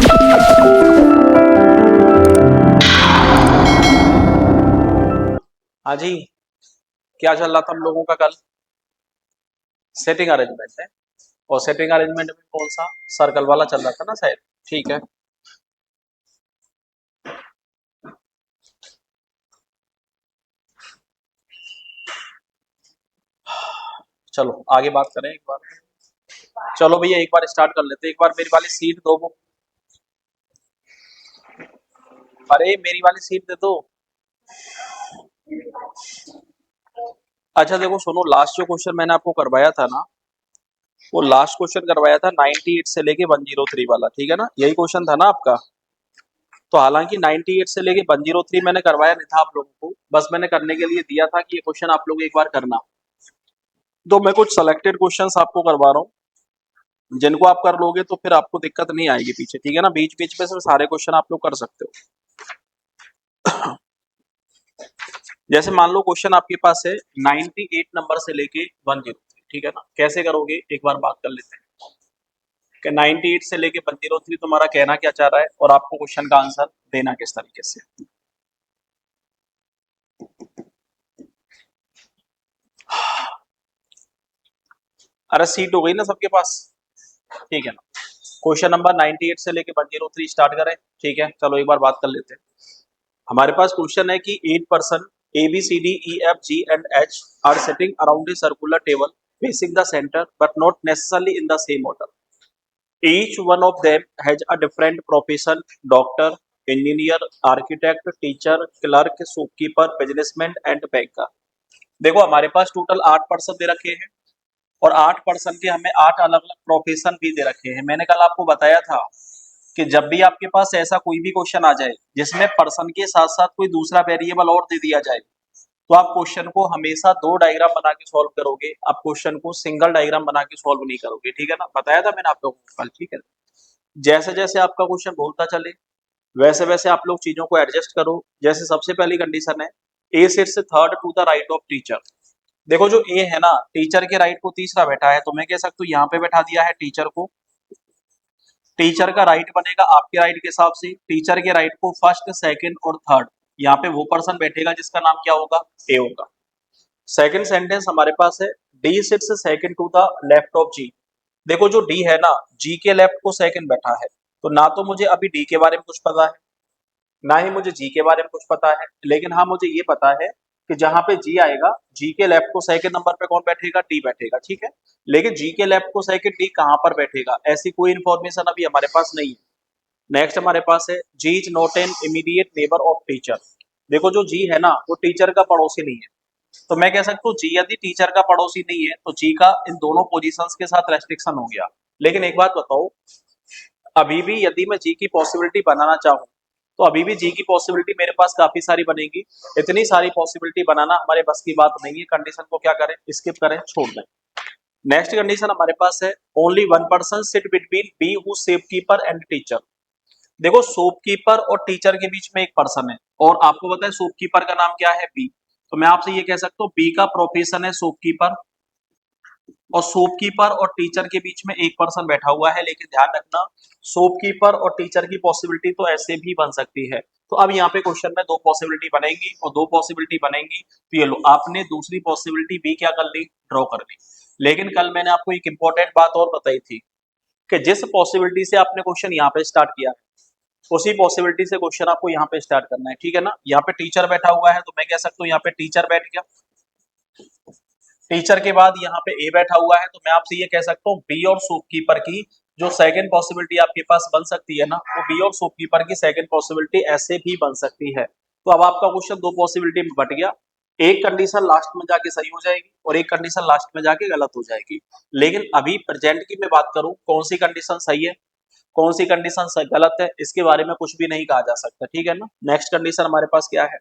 हाँ जी, क्या चल रहा था हम लोगों का कल? सेटिंग अरेंजमेंट है। और सेटिंग अरेंजमेंट में कौन सा? सर्कल वाला चल रहा था ना शायद। ठीक है, चलो आगे बात करें एक बार। चलो भैया एक बार स्टार्ट कर लेते हैं। एक बार मेरी वाली सीट दो वो। अरे मेरी वाली सीट दे दो। अच्छा देखो सुनो, लास्ट जो क्वेश्चन मैंने आपको करवाया था ना, वो लास्ट क्वेश्चन करवाया था 98 से लेके 103 वाला, ठीक है ना? यही क्वेश्चन था ना आपका? तो हालांकि 98 से लेके 103 मैंने करवाया नहीं था आप लोगों को, बस मैंने करने के लिए दिया था कि ये क्वेश्चन आप लोग एक बार करना। तो मैं कुछ सेलेक्टेड क्वेश्चंस आपको करवा रहा हूँ, जिनको आप कर लोगे तो फिर आपको दिक्कत नहीं आएगी पीछे, ठीक है ना? बीच बीच में से सारे क्वेश्चन आप लोग कर सकते हो। जैसे मान लो क्वेश्चन आपके पास है 98 नंबर से लेके 103, ठीक है ना? कैसे करोगे एक बार बात कर लेते हैं कि 98 से लेके 103 तुम्हारा कहना क्या चाह रहा है और आपको क्वेश्चन का आंसर देना किस तरीके से। अरे सीट हो गई ना सबके पास? ठीक है ना? क्वेश्चन नंबर 98 से लेके 103 स्टार्ट करें। ठीक है, चलो एक बार बात कर लेते हैं। हमारे पास क्वेश्चन है कि 8 person A B C D E F G and H are sitting around a circular table facing the centre but not necessarily in the same order. Each one of them has a different profession: doctor, engineer, architect, teacher, clerk, shopkeeper, businessman and banker। देखो हमारे पास total 8 person दे रखे हैं और 8 person के हमें 8 अलग अलग profession भी दे रखे हैं। मैंने कल आपको बताया था कि जब भी आपके पास ऐसा कोई भी क्वेश्चन आ जाए जिसमें पर्सन के साथ साथ कोई दूसरा वेरिएबल और दे दिया जाए, तो आप क्वेश्चन को हमेशा दो डायग्राम बना के सॉल्व करोगे। आप क्वेश्चन को सिंगल डायग्राम बना के सॉल्व नहीं करोगे, ठीक है ना? बताया था मैंने आप लोगों को कल, ठीक है? जैसे जैसे आपका क्वेश्चन बोलता चले वैसे वैसे आप लोग चीजों को एडजस्ट करो। जैसे सबसे पहली कंडीशन है A sits third to the right of teacher. देखो जो ए है ना, टीचर के राइट को तीसरा बैठा है, तो मैं कह सकता हूँ यहाँ पे बैठा दिया है टीचर को। टीचर का राइट बनेगा आपके राइट के हिसाब से। टीचर के राइट को फर्स्ट सेकंड और थर्ड, यहाँ पे वो पर्सन बैठेगा जिसका नाम क्या होगा? ए होगा। सेकंड सेंटेंस हमारे पास है D sits second to the left of G. देखो जो डी है ना, जी के लेफ्ट को सेकंड बैठा है, तो ना तो मुझे अभी डी के बारे में कुछ पता है, ना ही मुझे जी के बारे में कुछ पता है, लेकिन हाँ मुझे ये पता है कि जहां पे जी आएगा, जी के लेफ्ट को सेकंड नंबर पे कौन बैठेगा? डी बैठेगा, ठीक है? लेकिन जी के लेफ्ट को सेकंड डी कहां पर बैठेगा, ऐसी कोई इन्फॉर्मेशन अभी हमारे पास नहीं है। नेक्स्ट हमारे पास है G is not an immediate neighbour of teacher. देखो जो जी है ना, वो टीचर का पड़ोसी नहीं है, तो मैं कह सकता हूँ जी यदि टीचर का पड़ोसी नहीं है तो जी का इन दोनों पोजीशंस के साथ रेस्ट्रिक्शन हो गया। लेकिन एक बात बताओ, अभी भी यदि मैं जी की पॉसिबिलिटी बनाना चाहूँ तो अभी भी जी की पॉसिबिलिटी मेरे पास काफी सारी बनेगी। इतनी सारी पॉसिबिलिटी बनाना हमारे बस की बात नहीं है। कंडीशन को क्या करें? स्किप करें, छोड़ दें। नेक्स्ट कंडीशन हमारे पास है only one person sit between B who shopkeeper and teacher. देखो शॉपकीपर और टीचर के बीच में एक पर्सन है और आपको पता है शॉपकीपर का नाम क्या है? बी। तो मैं आपसे ये कह सकता हूँ बी का प्रोफेशन है शॉपकीपर, और शॉपकीपर और टीचर के बीच में एक पर्सन बैठा हुआ है। लेकिन ध्यान रखना, शॉपकीपर और टीचर की पॉसिबिलिटी तो ऐसे भी बन सकती है। तो अब यहाँ पे क्वेश्चन में दो पॉसिबिलिटी बनेगी और दो पॉसिबिलिटी बनेगी, तो ये लो आपने दूसरी पॉसिबिलिटी बी क्या कर ली? ड्रॉ कर ली। लेकिन कल मैंने आपको एक इंपॉर्टेंट बात और बताई थी कि जिस पॉसिबिलिटी से आपने क्वेश्चन यहाँ पे स्टार्ट किया है उसी पॉसिबिलिटी से क्वेश्चन आपको यहाँ पे स्टार्ट करना है, ठीक है ना? यहाँ पे टीचर बैठा हुआ है तो मैं कह सकता हूँ यहाँ पे टीचर बैठ गया। टीचर के बाद यहाँ पे ए बैठा हुआ है, तो मैं आपसे ये कह सकता हूँ बी और शॉपकीपर की जो सेकंड पॉसिबिलिटी आपके पास बन सकती है ना, वो बी और शॉपकीपर की सेकंड पॉसिबिलिटी ऐसे भी बन सकती है। तो अब आपका क्वेश्चन दो पॉसिबिलिटी में बट गया। एक कंडीशन लास्ट में जाके सही हो जाएगी और एक कंडीशन लास्ट में जाके गलत हो जाएगी। लेकिन अभी प्रेजेंट की मैं बात करूं, कौन सी कंडीशन सही है कौन सी कंडीशन गलत है, इसके बारे में कुछ भी नहीं कहा जा सकता, ठीक है ना? नेक्स्ट कंडीशन हमारे पास क्या है?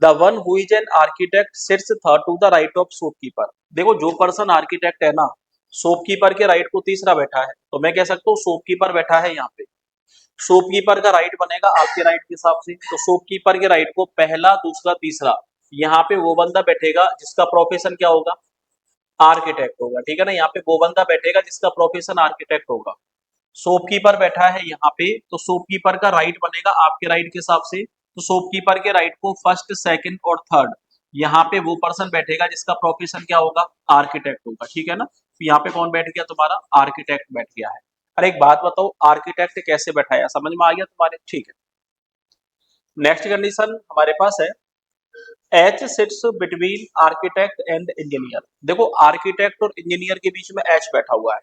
The one who is an architect sits third to the right of shopkeeper. देखो जो पर्सन आर्किटेक्ट है ना, शॉपकीपर के राइट को तीसरा बैठा है, तो मैं कह सकता हूँ शॉपकीपर बैठा है यहाँ पे। शॉपकीपर का राइट बनेगा आपके राइट के हिसाब से, तो शॉपकीपर के राइट को पहला दूसरा तीसरा, यहाँ पे वो बंदा बैठेगा जिसका प्रोफेशन क्या होगा? आर्किटेक्ट होगा, ठीक है ना? यहाँ पे वो बंदा बैठेगा जिसका प्रोफेशन आर्किटेक्ट होगा। शॉपकीपर बैठा है यहाँ पे, तो शॉपकीपर का राइट बनेगा आपके राइट के हिसाब से, तो शॉपकीपर के राइट को फर्स्ट सेकंड और थर्ड यहाँ पे वो पर्सन बैठेगा जिसका प्रोफेशन क्या होगा, आर्किटेक्ट होगा, ठीक है ना। तो यहाँ पे कौन बैठ गया तुम्हारा, आर्किटेक्ट बैठ गया है। अरे एक बात बताओ, आर्किटेक्ट कैसे बैठाया, समझ में आ गया तुम्हारे, ठीक है। नेक्स्ट कंडीशन हमारे पास है, H sits between architect and engineer. देखो आर्किटेक्ट और इंजीनियर के बीच में एच बैठा हुआ है।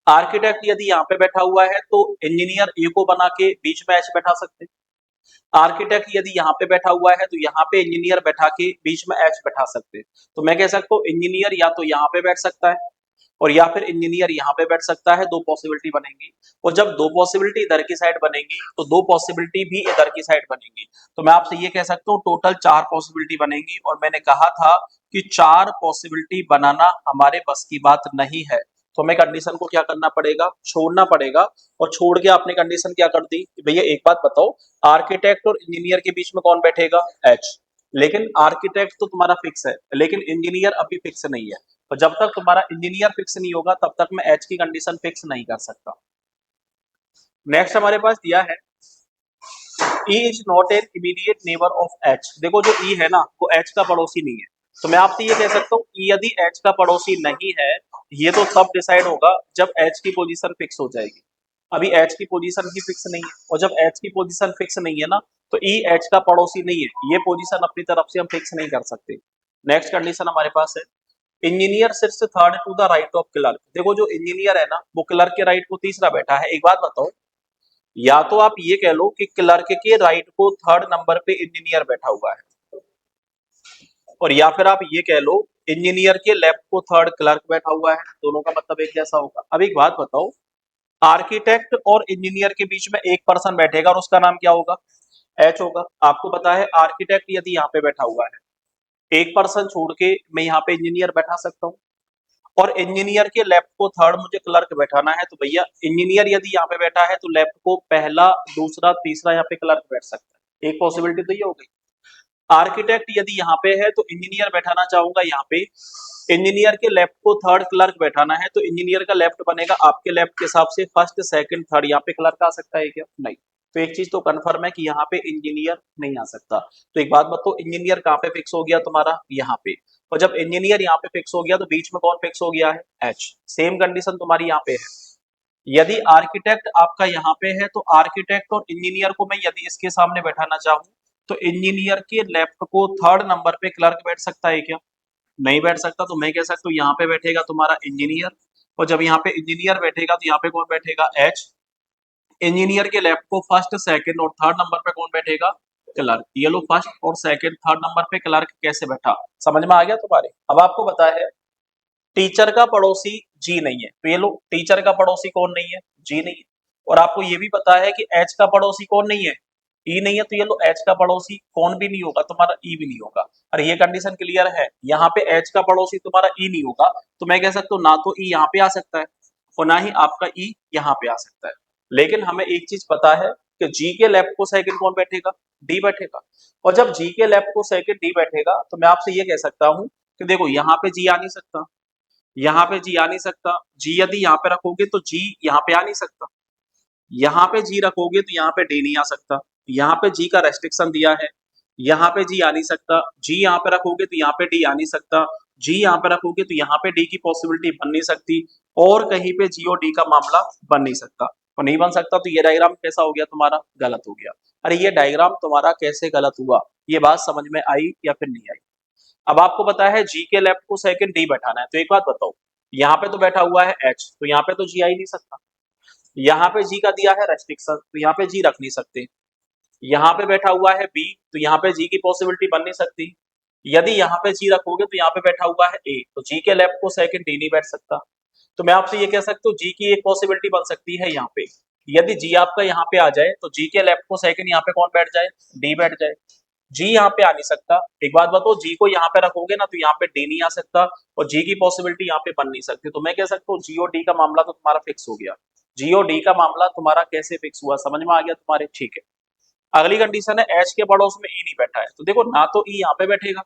आर्किटेक्ट यदि यहाँ पे बैठा हुआ है तो इंजीनियर ए को बना के बीच में एच बैठा सकते हैं। आर्किटेक्ट यदि यहाँ पे बैठा हुआ है तो यहाँ पे इंजीनियर बैठा के बीच में एच बैठा सकते हैं। तो मैं कह सकता हूँ इंजीनियर या तो यहाँ पे बैठ सकता है और या फिर इंजीनियर यहाँ पे बैठ सकता है, दो पॉसिबिलिटी बनेंगी। और जब दो पॉसिबिलिटी इधर की साइड बनेंगी तो दो पॉसिबिलिटी भी इधर की साइड बनेंगी। तो मैं आपसे ये कह सकता हूँ टोटल चार पॉसिबिलिटी बनेंगी, और मैंने कहा था कि चार पॉसिबिलिटी बनाना हमारे बस की बात नहीं है। तो हमें कंडीशन को क्या करना पड़ेगा, छोड़ना पड़ेगा। और छोड़ के आपने कंडीशन क्या कर दी कि भैया एक बात बताओ, आर्किटेक्ट और इंजीनियर के बीच में कौन बैठेगा, एच। लेकिन आर्किटेक्ट तो तुम्हारा फिक्स है, लेकिन इंजीनियर अभी फिक्स नहीं है। तो जब तक तुम्हारा इंजीनियर फिक्स नहीं होगा तब तक मैं एच की कंडीशन फिक्स नहीं कर सकता। नेक्स्ट हमारे पास दिया है, E is not an immediate neighbour of H. देखो जो E है ना वो एच का पड़ोसी नहीं है। तो मैं आपसे ये कह सकता हूँ E यदि एच का पड़ोसी नहीं है, ये तो तब डिसाइड होगा जब एच की पोजीशन फिक्स हो जाएगी। अभी एच की पोजीशन ही फिक्स नहीं है, और जब एच की पोजीशन फिक्स नहीं है ना तो E एच का पड़ोसी नहीं है, ये पोजीशन अपनी तरफ से हम फिक्स नहीं कर सकते। नेक्स्ट कंडीशन हमारे पास है, engineer sits third to the right of clerk. देखो जो इंजीनियर है ना वो क्लर्क के राइट को तीसरा बैठा है। एक बात बताओ, या तो आप ये कह लो कि क्लर्क के राइट को थर्ड नंबर पे इंजीनियर बैठा हुआ है, और या फिर आप ये कह लो इंजीनियर के लेफ्ट को थर्ड क्लर्क बैठा हुआ है। दोनों का मतलब एक जैसा होगा। अब एक बात बताओ, आर्किटेक्ट और इंजीनियर के बीच में एक पर्सन बैठेगा और उसका नाम क्या होगा, एच होगा। आपको पता है आर्किटेक्ट यदि यहाँ पे बैठा हुआ है, एक पर्सन छोड़ के मैं यहाँ पे इंजीनियर बैठा सकता हूँ, और इंजीनियर के लेफ्ट को थर्ड मुझे क्लर्क बैठाना है, तो भैया इंजीनियर यदि यहाँ पे बैठा है तो लेफ्ट को पहला दूसरा तीसरा यहाँ पे क्लर्क बैठ सकता है। एक पॉसिबिलिटी तो ये हो गई। आर्किटेक्ट यदि यहाँ पे है तो इंजीनियर बैठाना चाहूंगा यहाँ पे, इंजीनियर के लेफ्ट को थर्ड क्लर्क बैठाना है, तो इंजीनियर का लेफ्ट बनेगा आपके लेफ्ट के हिसाब से फर्स्ट सेकंड थर्ड, यहाँ पे क्लर्क आ सकता है क्या, नहीं। तो एक चीज तो कंफर्म है कि यहाँ पे इंजीनियर नहीं आ सकता। तो एक बात बताओ, इंजीनियर कहाँ पे फिक्स हो गया तुम्हारा, यहाँ पे। और जब इंजीनियर यहाँ पे फिक्स हो गया तो बीच में कौन फिक्स हो गया है, एच। सेम कंडीशन तुम्हारी यहाँ पे है। यदि आर्किटेक्ट आपका यहाँ पे है तो आर्किटेक्ट और इंजीनियर को मैं यदि इसके सामने बैठाना चाहूँ तो इंजीनियर के लेफ्ट को थर्ड नंबर पे क्लर्क बैठ सकता है क्या, नहीं बैठ सकता। तो मैं कह सकता हूँ यहाँ पे बैठेगा तुम्हारा इंजीनियर, और जब यहाँ पे इंजीनियर बैठेगा तो यहाँ पे कौन बैठेगा, एच। इंजीनियर के लेफ्ट को फर्स्ट सेकंड और थर्ड नंबर पे कौन बैठेगा, क्लर्क। ये लो फर्स्ट और सेकंड थर्ड नंबर पे क्लर्क कैसे बैठा, समझ में आ गया तुम्हारे। अब आपको पता है टीचर का पड़ोसी जी नहीं है, तो ये लो टीचर का पड़ोसी कौन नहीं है, जी नहीं है। और आपको ये भी पता है कि एच का पड़ोसी कौन नहीं है, ई नहीं है, तो ये लो एच का पड़ोसी कौन भी नहीं होगा, तुम्हारा ई भी नहीं होगा। अरे ये कंडीशन क्लियर है, यहाँ पे एच का पड़ोसी तुम्हारा ई नहीं होगा, तो मैं कह सकता हूँ ना तो ई यहाँ पे आ सकता है और ना ही आपका ई यहाँ पे आ सकता है। लेकिन हमें एक चीज पता है कि जी के लेफ्ट को सेकंड कौन बैठेगा, डी बैठेगा। और जब जी के लेफ्ट को सेकंड डी बैठेगा तो मैं आपसे ये कह सकता हूँ कि देखो यहाँ पे जी आ नहीं सकता, यहाँ पे जी आ नहीं सकता, जी यदि यहाँ पे रखोगे तो जी यहाँ पे आ नहीं सकता, यहाँ पे जी रखोगे तो यहाँ पे डी नहीं आ सकता, यहाँ पे जी का रेस्ट्रिक्शन दिया है, यहाँ पे जी आ नहीं सकता, जी यहाँ पे रखोगे तो यहाँ पे डी आ नहीं सकता, जी यहाँ पे रखोगे तो यहाँ पे डी की पॉसिबिलिटी बन नहीं सकती, और कहीं पे जी और डी का मामला बन नहीं सकता। और नहीं बन सकता तो ये डायग्राम कैसा हो गया तुम्हारा, गलत हो गया। अरे ये डायग्राम तुम्हारा कैसे गलत हुआ, ये बात समझ में आई या फिर नहीं आई। अब आपको पता है जी के लेफ्ट को सेकंड डी बैठाना है, तो एक बात बताओ, यहाँ पे तो बैठा हुआ है एच, तो यहाँ पे तो जी आ ही नहीं सकता। यहाँ पे जी का दिया है रेस्ट्रिक्शन, तो यहाँ पे जी रख नहीं सकते। यहाँ पे बैठा हुआ है बी, तो यहाँ पे जी की पॉसिबिलिटी बन नहीं सकती। यदि यहाँ पे जी रखोगे तो यहाँ पे बैठा हुआ है ए, तो जी के लेफ्ट को सेकंड डी नहीं बैठ सकता। तो मैं आपसे ये कह सकता हूँ जी की एक पॉसिबिलिटी बन सकती है यहाँ पे, यदि जी आपका यहाँ पे आ जाए तो जी के लेफ्ट को सेकंड यहाँ पे कौन बैठ जाए, डी बैठ जाए। जी यहाँ पे आ नहीं सकता। एक बात बताओ, जी को यहाँ पे रखोगे ना तो यहाँ पे डी नहीं आ सकता, और जी की पॉसिबिलिटी यहाँ पे बन नहीं सकती। तो मैं कह सकता हूँ जी और डी का मामला तो तुम्हारा फिक्स हो गया। जी और डी का मामला तुम्हारा कैसे फिक्स हुआ, समझ में आ गया तुम्हारे, ठीक है। अगली कंडीशन है एच के पड़ोस में ई नहीं बैठा है, तो देखो ना तो ई यहाँ पे बैठेगा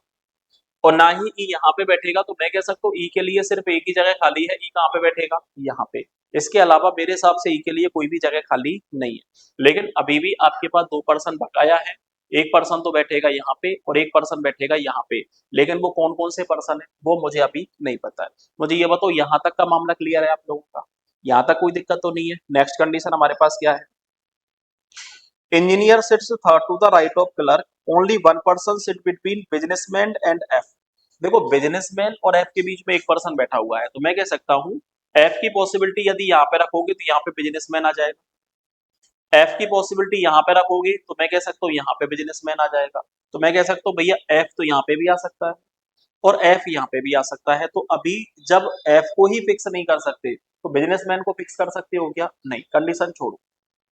और ना ही ई यहाँ पे बैठेगा, तो मैं कह सकता हूँ ई के लिए सिर्फ एक ही जगह खाली है, ई कहाँ पे बैठेगा, यहाँ पे। इसके अलावा मेरे हिसाब से ई के लिए कोई भी जगह खाली नहीं है। लेकिन अभी भी आपके पास 2% बकाया है। 1% तो बैठेगा यहाँ पे और 1% बैठेगा यहाँ पे। लेकिन वो कौन कौन से पर्सन है वो मुझे अभी नहीं पता है। मुझे ये बताओ, यहाँ तक का मामला क्लियर है आप लोगों का? यहाँ तक कोई दिक्कत तो नहीं है? नेक्स्ट कंडीशन हमारे पास क्या है? Engineer sits third to the right of clerk, only one person sit between businessman and F. देखो, बिजनेसमैन और एफ के बीच में एक पर्सन बैठा हुआ है, तो मैं कह सकता हूँ एफ की पॉसिबिलिटी यदि यहाँ पे रखोगे तो यहाँ पे बिजनेसमैन आ जाएगा। एफ की पॉसिबिलिटी यहाँ पे रखोगे तो मैं कह सकता हूँ यहाँ पे बिजनेसमैन आ जाएगा। तो मैं कह सकता हूँ भैया एफ तो यहाँ पे भी आ सकता है और एफ यहाँ पे भी आ सकता है। तो अभी जब एफ को ही फिक्स नहीं कर सकते तो बिजनेसमैन को फिक्स कर सकते हो क्या? नहीं, कंडीशन छोड़ो।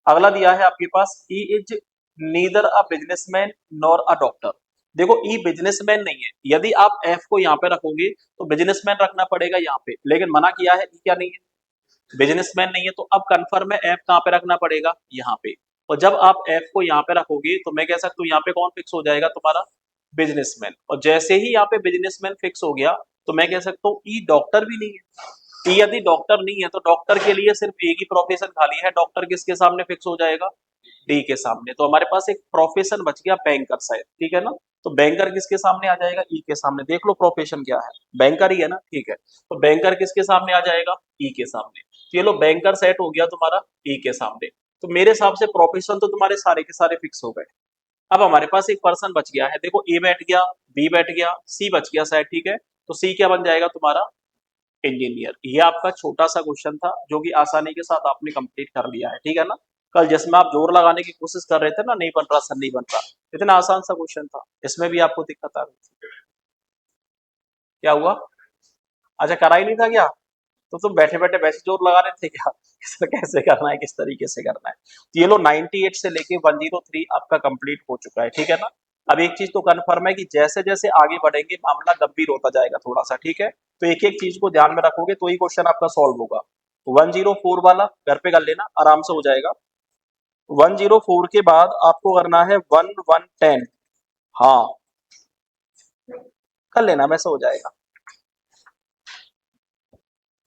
अगला दिया है आपके पास, E is neither a businessman nor a doctor. देखो, ई बिजनेसमैन नहीं है। यदि आप एफ को यहाँ पे रखोगे तो बिजनेसमैन रखना पड़ेगा यहाँ पे, लेकिन मना किया है, ई क्या नहीं है, बिजनेसमैन नहीं है। तो अब कंफर्म है एफ कहाँ पे रखना पड़ेगा? यहाँ पे। और जब आप एफ को यहाँ पे रखोगे तो मैं कह सकता हूँ यहाँ पे कौन फिक्स हो जाएगा तुम्हारा? बिजनेसमैन। और जैसे ही यहाँ पे बिजनेसमैन फिक्स हो गया तो मैं कह सकता हूँ ई डॉक्टर भी नहीं है। ई यदि डॉक्टर नहीं है तो डॉक्टर के लिए सिर्फ एक ही प्रोफेशन खाली है। डॉक्टर किसके सामने फिक्स हो जाएगा? डी के सामने। तो हमारे पास एक प्रोफेशन बच गया बैंकर साहब, ठीक है ना? तो बैंकर किसके सामने आ जाएगा? ई के सामने। देख लो प्रोफेशन क्या है, बैंकर ही है ना, ठीक है। तो बैंकर किसके सामने आ जाएगा? ई के सामने। तो ये लो, बैंकर सेट हो गया तुम्हारा ई के सामने। तो मेरे हिसाब से प्रोफेशन तो तुम्हारे सारे के सारे फिक्स हो गए। अब हमारे पास एक पर्सन बच गया है। देखो, ए बैठ गया, बी बैठ गया, सी बच गया शायद, ठीक है। तो सी क्या बन जाएगा तुम्हारा? इंजीनियर। ये आपका छोटा सा क्वेश्चन था जो कि आसानी के साथ आपने कंप्लीट कर लिया है, ठीक है ना। कल जिसमें आप जोर लगाने की कोशिश कर रहे थे ना, नहीं बन रहा सर, नहीं बन रहा, इतना आसान सा क्वेश्चन था, इसमें भी आपको दिक्कत आ रही थी। क्या हुआ? अच्छा, करा ही नहीं था क्या? तो तुम बैठे बैठे वैसे जोर लगा रहे थे क्या? इसमें कैसे करना है, किस तरीके से करना है? तो ये लो, 98 से लेके 103 आपका कंप्लीट हो चुका है, ठीक है ना। अब एक चीज तो कंफर्म है कि जैसे जैसे आगे बढ़ेंगे मामला गंभीर होता जाएगा थोड़ा सा, ठीक है। तो एक एक चीज को ध्यान में रखोगे तो ही क्वेश्चन आपका सॉल्व होगा। 104 वाला घर पे कर लेना, आराम से हो जाएगा। 104 के बाद आपको करना है 1110। हाँ, कर लेना, वैसे हो जाएगा।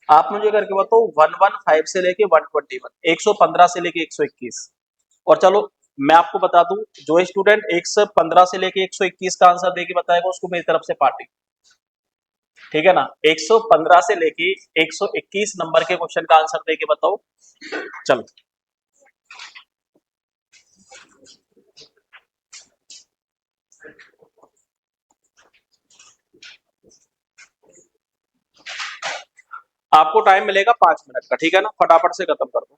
आप मुझे करके बताओ, 115 से लेके 121, 115 से लेके 121। और चलो, मैं आपको बता दूं, जो स्टूडेंट 115 से लेके 121 का आंसर देके बताएगा उसको मेरी तरफ से पार्टी, ठीक है ना। 115 से लेके 121 नंबर के क्वेश्चन का आंसर देके बताओ। चलो, आपको टाइम मिलेगा 5 मिनट का, ठीक है ना, फटाफट से खत्म कर दो।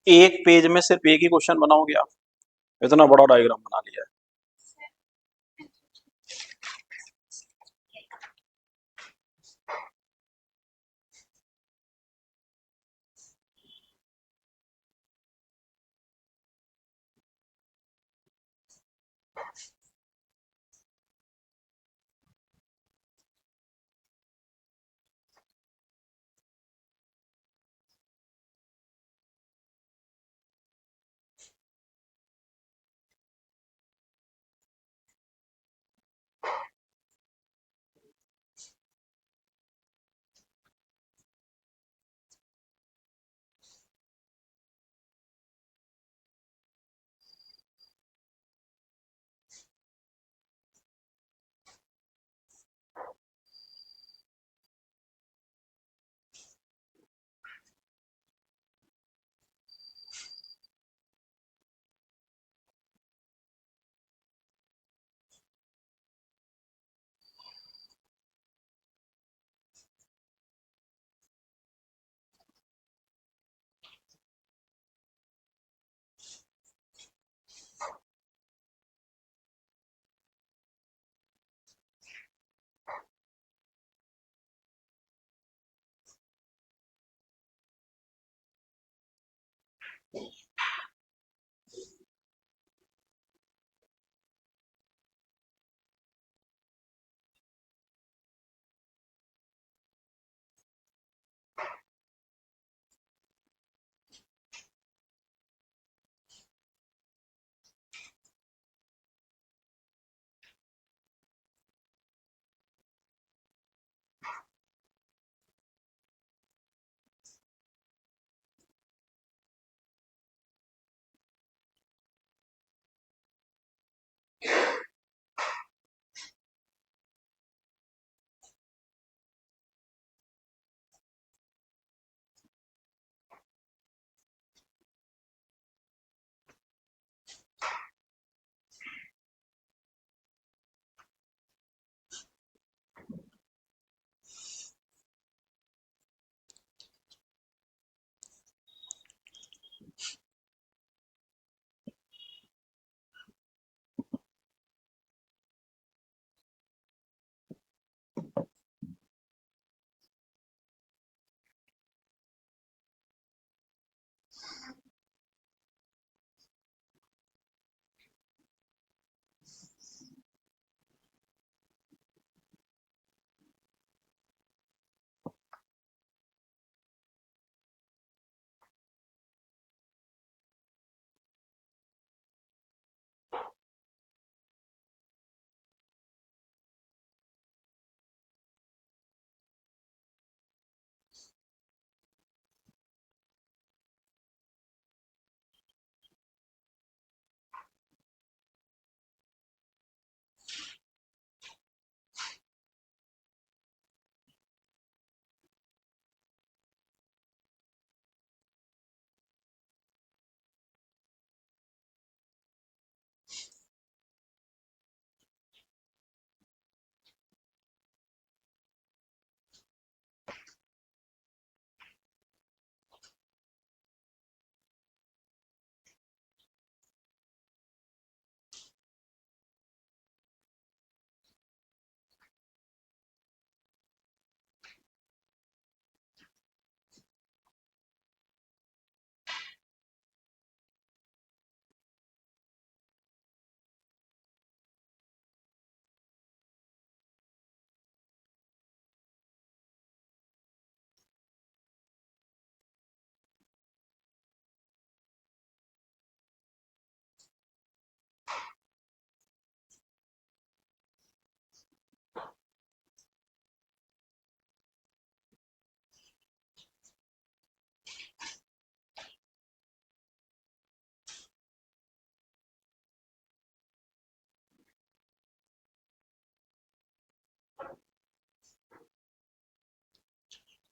एक पेज में सिर्फ एक ही क्वेश्चन बनाओगे आप? इतना बड़ा डायग्राम बना लिया है।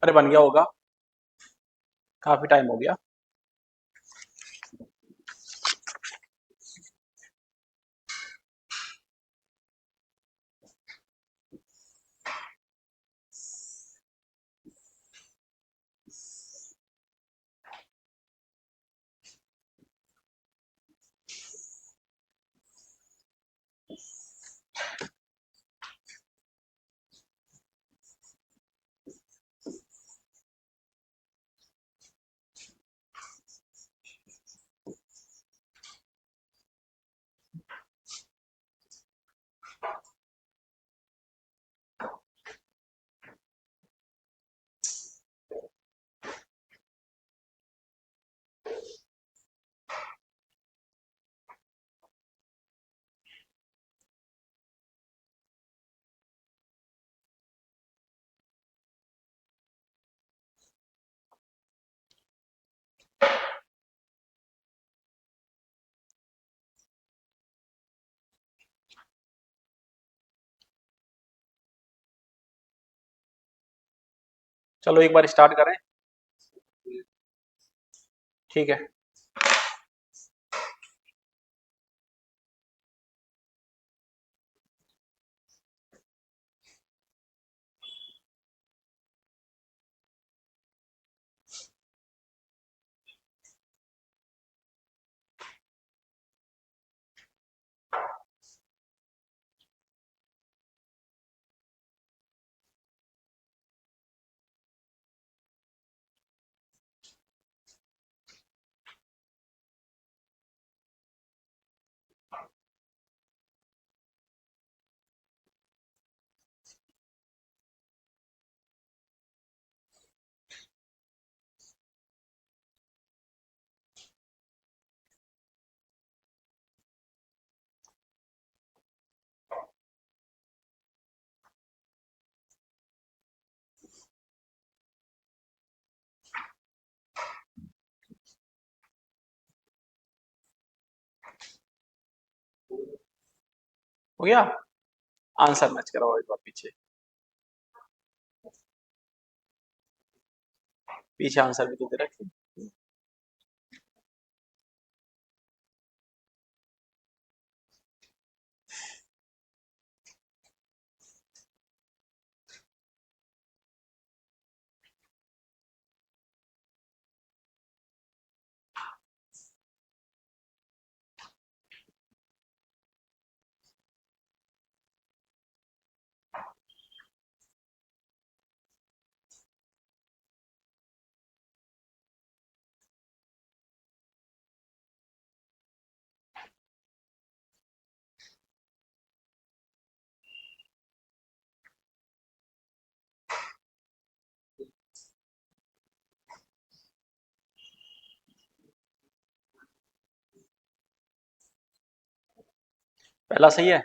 अरे बन गया होगा, काफी टाइम हो गया। चलो एक बार स्टार्ट करें। ठीक है। हो गया। आंसर मैच कराओ एक बार पीछे। पीछे आंसर भी तो दे रखे। पहला सही है।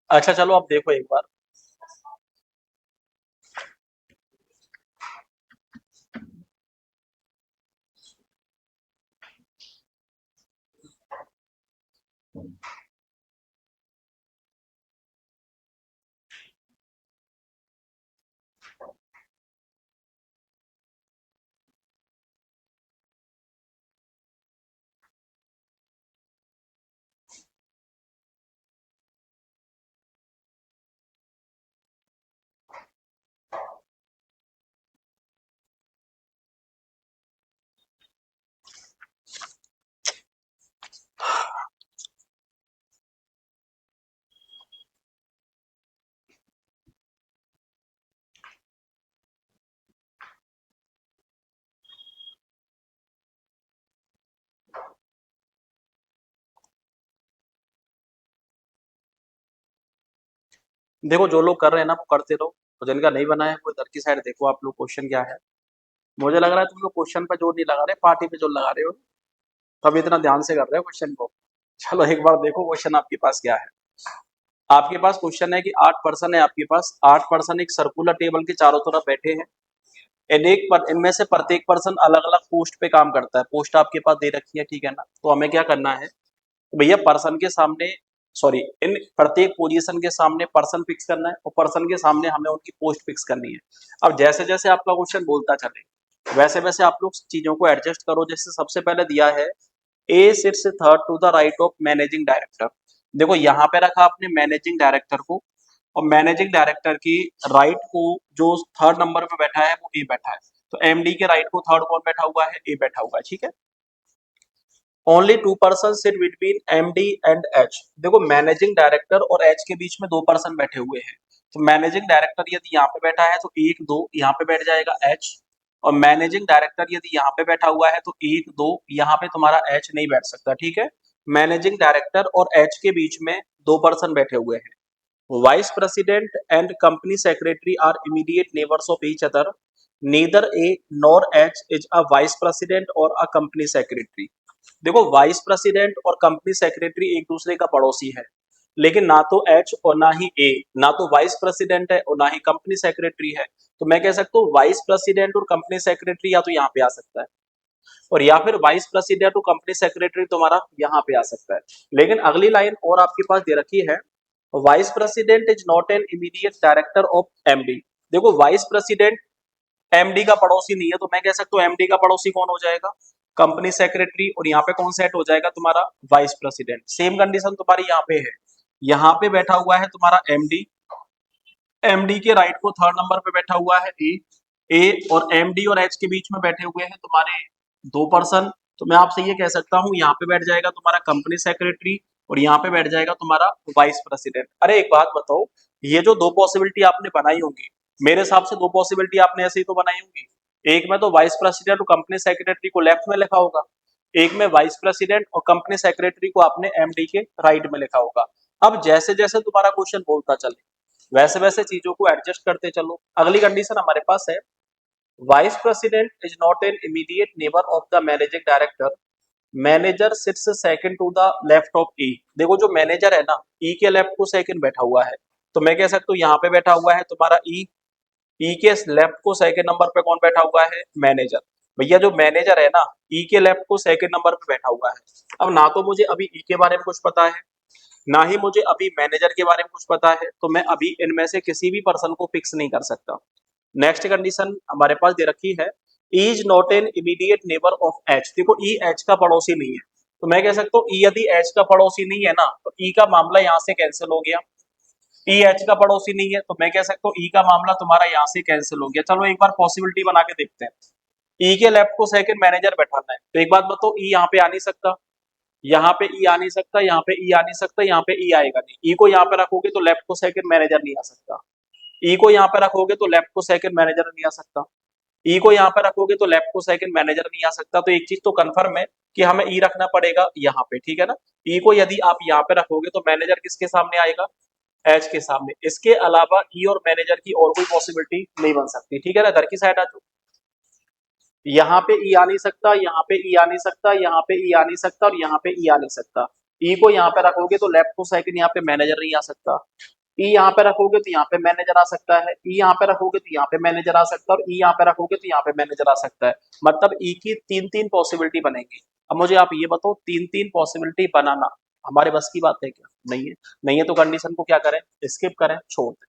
अच्छा चलो अब देखो एक बार। देखो जो लोग कर रहे हैं ना वो करते रहो, तो जिनका नहीं बना है वो इधर की साइड देखो आप लोग क्वेश्चन क्या है। मुझे लग रहा है तुम लोग क्वेश्चन पे जोर नहीं लगा रहे, पार्टी पे जोर लगा रहे हो, तब इतना ध्यान से कर रहे हो क्वेश्चन को। चलो एक बार देखो क्वेश्चन आपके पास क्या है। आपके पास क्वेश्चन है कि 8 पर्सन है आपके पास, 8 पर्सन एक सर्कुलर टेबल के चारों तरफ बैठे हैं। इनमें से प्रत्येक पर्सन अलग अलग पोस्ट पे काम करता है। पोस्ट आपके पास दे रखी है, ठीक है ना। तो हमें क्या करना है, भैया पर्सन के सामने, सॉरी, इन प्रत्येक पोजीशन के सामने पर्सन फिक्स करना है और पर्सन के सामने हमें उनकी पोस्ट फिक्स करनी है। अब जैसे जैसे आपका क्वेश्चन बोलता चले वैसे वैसे आप लोग चीजों को एडजस्ट करो। जैसे सबसे पहले दिया है A sits third to the right of managing director. देखो यहाँ पे रखा आपने मैनेजिंग डायरेक्टर को, और मैनेजिंग डायरेक्टर की राइट को जो थर्ड नंबर पे बैठा है वो ए बैठा है। तो एमडी के राइट को थर्ड कौन बैठा हुआ है, ए बैठा हुआ है, ठीक है। Only 2 person sit between MD and H. देखो मैनेजिंग डायरेक्टर और एच के बीच में 2 पर्सन बैठे हुए हैं। तो मैनेजिंग डायरेक्टर यदि यहाँ पे बैठा है तो एक दो यहाँ पे बैठ जाएगा एच, और मैनेजिंग डायरेक्टर यदि यहाँ पे बैठा हुआ है तो एक दो यहाँ पे तुम्हारा एच नहीं बैठ सकता, ठीक है। मैनेजिंग डायरेक्टर और एच के बीच में 2 पर्सन बैठे हुए हैं। Vice president and company secretary are immediate neighbours of each other. Neither A nor H is a vice president और अ कंपनी सेक्रेटरी। देखो वाइस प्रेसिडेंट और कंपनी सेक्रेटरी एक दूसरे का पड़ोसी है, लेकिन ना तो एच और ना ही ए, ना तो वाइस प्रेसिडेंट है और ना ही कंपनी सेक्रेटरी है। तो मैं कह सकता हूँ वाइस प्रेसिडेंट और कंपनी सेक्रेटरी या तो यहाँ पे आ सकता है, और या फिर वाइस प्रेसिडेंट और कंपनी सेक्रेटरी तुम्हारा यहाँ पे आ सकता है। लेकिन अगली लाइन और आपके पास दे रखी है, vice president is not an immediate director of MD. देखो वाइस प्रेसिडेंट एमडी का पड़ोसी नहीं है, तो मैं कह सकता हूँ एमडी का पड़ोसी कौन हो जाएगा, कंपनी सेक्रेटरी, और यहाँ पे कौन सेट हो जाएगा तुम्हारा वाइस प्रेसिडेंट। सेम कंडीशन तुम्हारी यहाँ पे है, यहाँ पे बैठा हुआ है तुम्हारा एमडी, एमडी के राइट को थर्ड नंबर पे बैठा हुआ है ए, ए और एमडी और एच के बीच में बैठे हुए हैं तुम्हारे दो पर्सन। तो मैं आपसे ये कह सकता हूँ यहाँ पे बैठ जाएगा तुम्हारा कंपनी सेक्रेटरी और यहाँ पे बैठ जाएगा तुम्हारा वाइस प्रेसिडेंट। अरे एक बात बताओ, ये जो दो पॉसिबिलिटी आपने बनाई होंगी, मेरे हिसाब से दो पॉसिबिलिटी आपने ऐसे ही तो बनाई होंगी। एक में तो वाइस प्रेसिडेंट और कंपनी सेक्रेटरी को लेफ्ट में लिखा होगा, एक में वाइस प्रेसिडेंट और कंपनी सेक्रेटरी को आपने एमडी के राइट में लिखा होगा। अब जैसे जैसे तुम्हारा क्वेश्चन बोलता चले वैसे वैसे चीजों को एडजस्ट करते चलो। अगली कंडीशन हमारे पास है, vice president is not an immediate neighbour of the managing director, manager sits second to the left of E. देखो जो मैनेजर है ना, ई के लेफ्ट को सेकंड बैठा हुआ है, तो मैं कह सकता हूँ यहाँ पे बैठा हुआ है तुम्हारा ई, ई के लेफ्ट को सेकंड नंबर पे कौन बैठा हुआ है, मैनेजर। भैया जो मैनेजर है ना, ई के लेफ्ट को सेकंड नंबर पे बैठा हुआ है। अब ना तो मुझे अभी ई के बारे में कुछ पता है, ना ही मुझे अभी मैनेजर के बारे में कुछ पता है, तो मैं अभी इनमें से किसी भी पर्सन को फिक्स नहीं कर सकता। नेक्स्ट कंडीशन हमारे पास दे रखी है, is not an immediate neighbour of H. देखो ई एच का पड़ोसी नहीं है, तो मैं कह सकता हूँ ई यदि एच का पड़ोसी नहीं है ना, तो ई का मामला यहाँ से कैंसिल हो गया। ई एच का पड़ोसी नहीं है, तो मैं कह सकता हूँ ई का मामला तुम्हारा यहाँ से कैंसिल हो गया। चलो एक बार पॉसिबिलिटी बना के देखते हैं। ई के लेफ्ट को सेकंड मैनेजर बैठाना है, तो एक बात बताओ, ई यहाँ पे आ नहीं सकता, यहाँ पे ई आ नहीं सकता, यहाँ पे ई आ नहीं सकता, यहाँ पे ई आएगा नहीं। ई को यहाँ पे रखोगे तो लेफ्ट को सेकंड मैनेजर नहीं आ सकता, ई को यहाँ पे रखोगे तो लेफ्ट को सेकंड मैनेजर नहीं आ सकता, ई को यहाँ पे रखोगे तो लेफ्ट को सेकंड मैनेजर नहीं आ सकता। तो एक चीज तो कंफर्म है कि हमें ई रखना पड़ेगा यहाँ पे, ठीक है ना। ई को यदि आप यहाँ पे रखोगे तो मैनेजर किसके सामने आएगा, एच के सामने। इसके अलावा ई और मैनेजर की और कोई पॉसिबिलिटी नहीं बन सकती, ठीक है ना। घर की साइड आ जाओ, यहाँ पे ई आ नहीं सकता, यहाँ पे ई आ नहीं सकता, यहाँ पे ई आ नहीं सकता और यहाँ पे ई आ नहीं सकता। ई को यहाँ पे रखोगे तो लेफ्ट को सेकंड यहाँ पे मैनेजर नहीं आ सकता, ई यहाँ पे रखोगे तो यहाँ पे मैनेजर आ सकता है, ई यहाँ पे रखोगे तो यहाँ पे मैनेजर आ सकता है, और ई यहाँ पे रखोगे तो यहाँ पे मैनेजर आ सकता है। मतलब ई की तीन तीन पॉसिबिलिटी बनेगी। अब मुझे आप ये बताओ, तीन तीन पॉसिबिलिटी बनाना हमारे बस की बात है क्या, नहीं है। नहीं है तो कंडीशन को क्या करें, स्किप करें, छोड़ दें।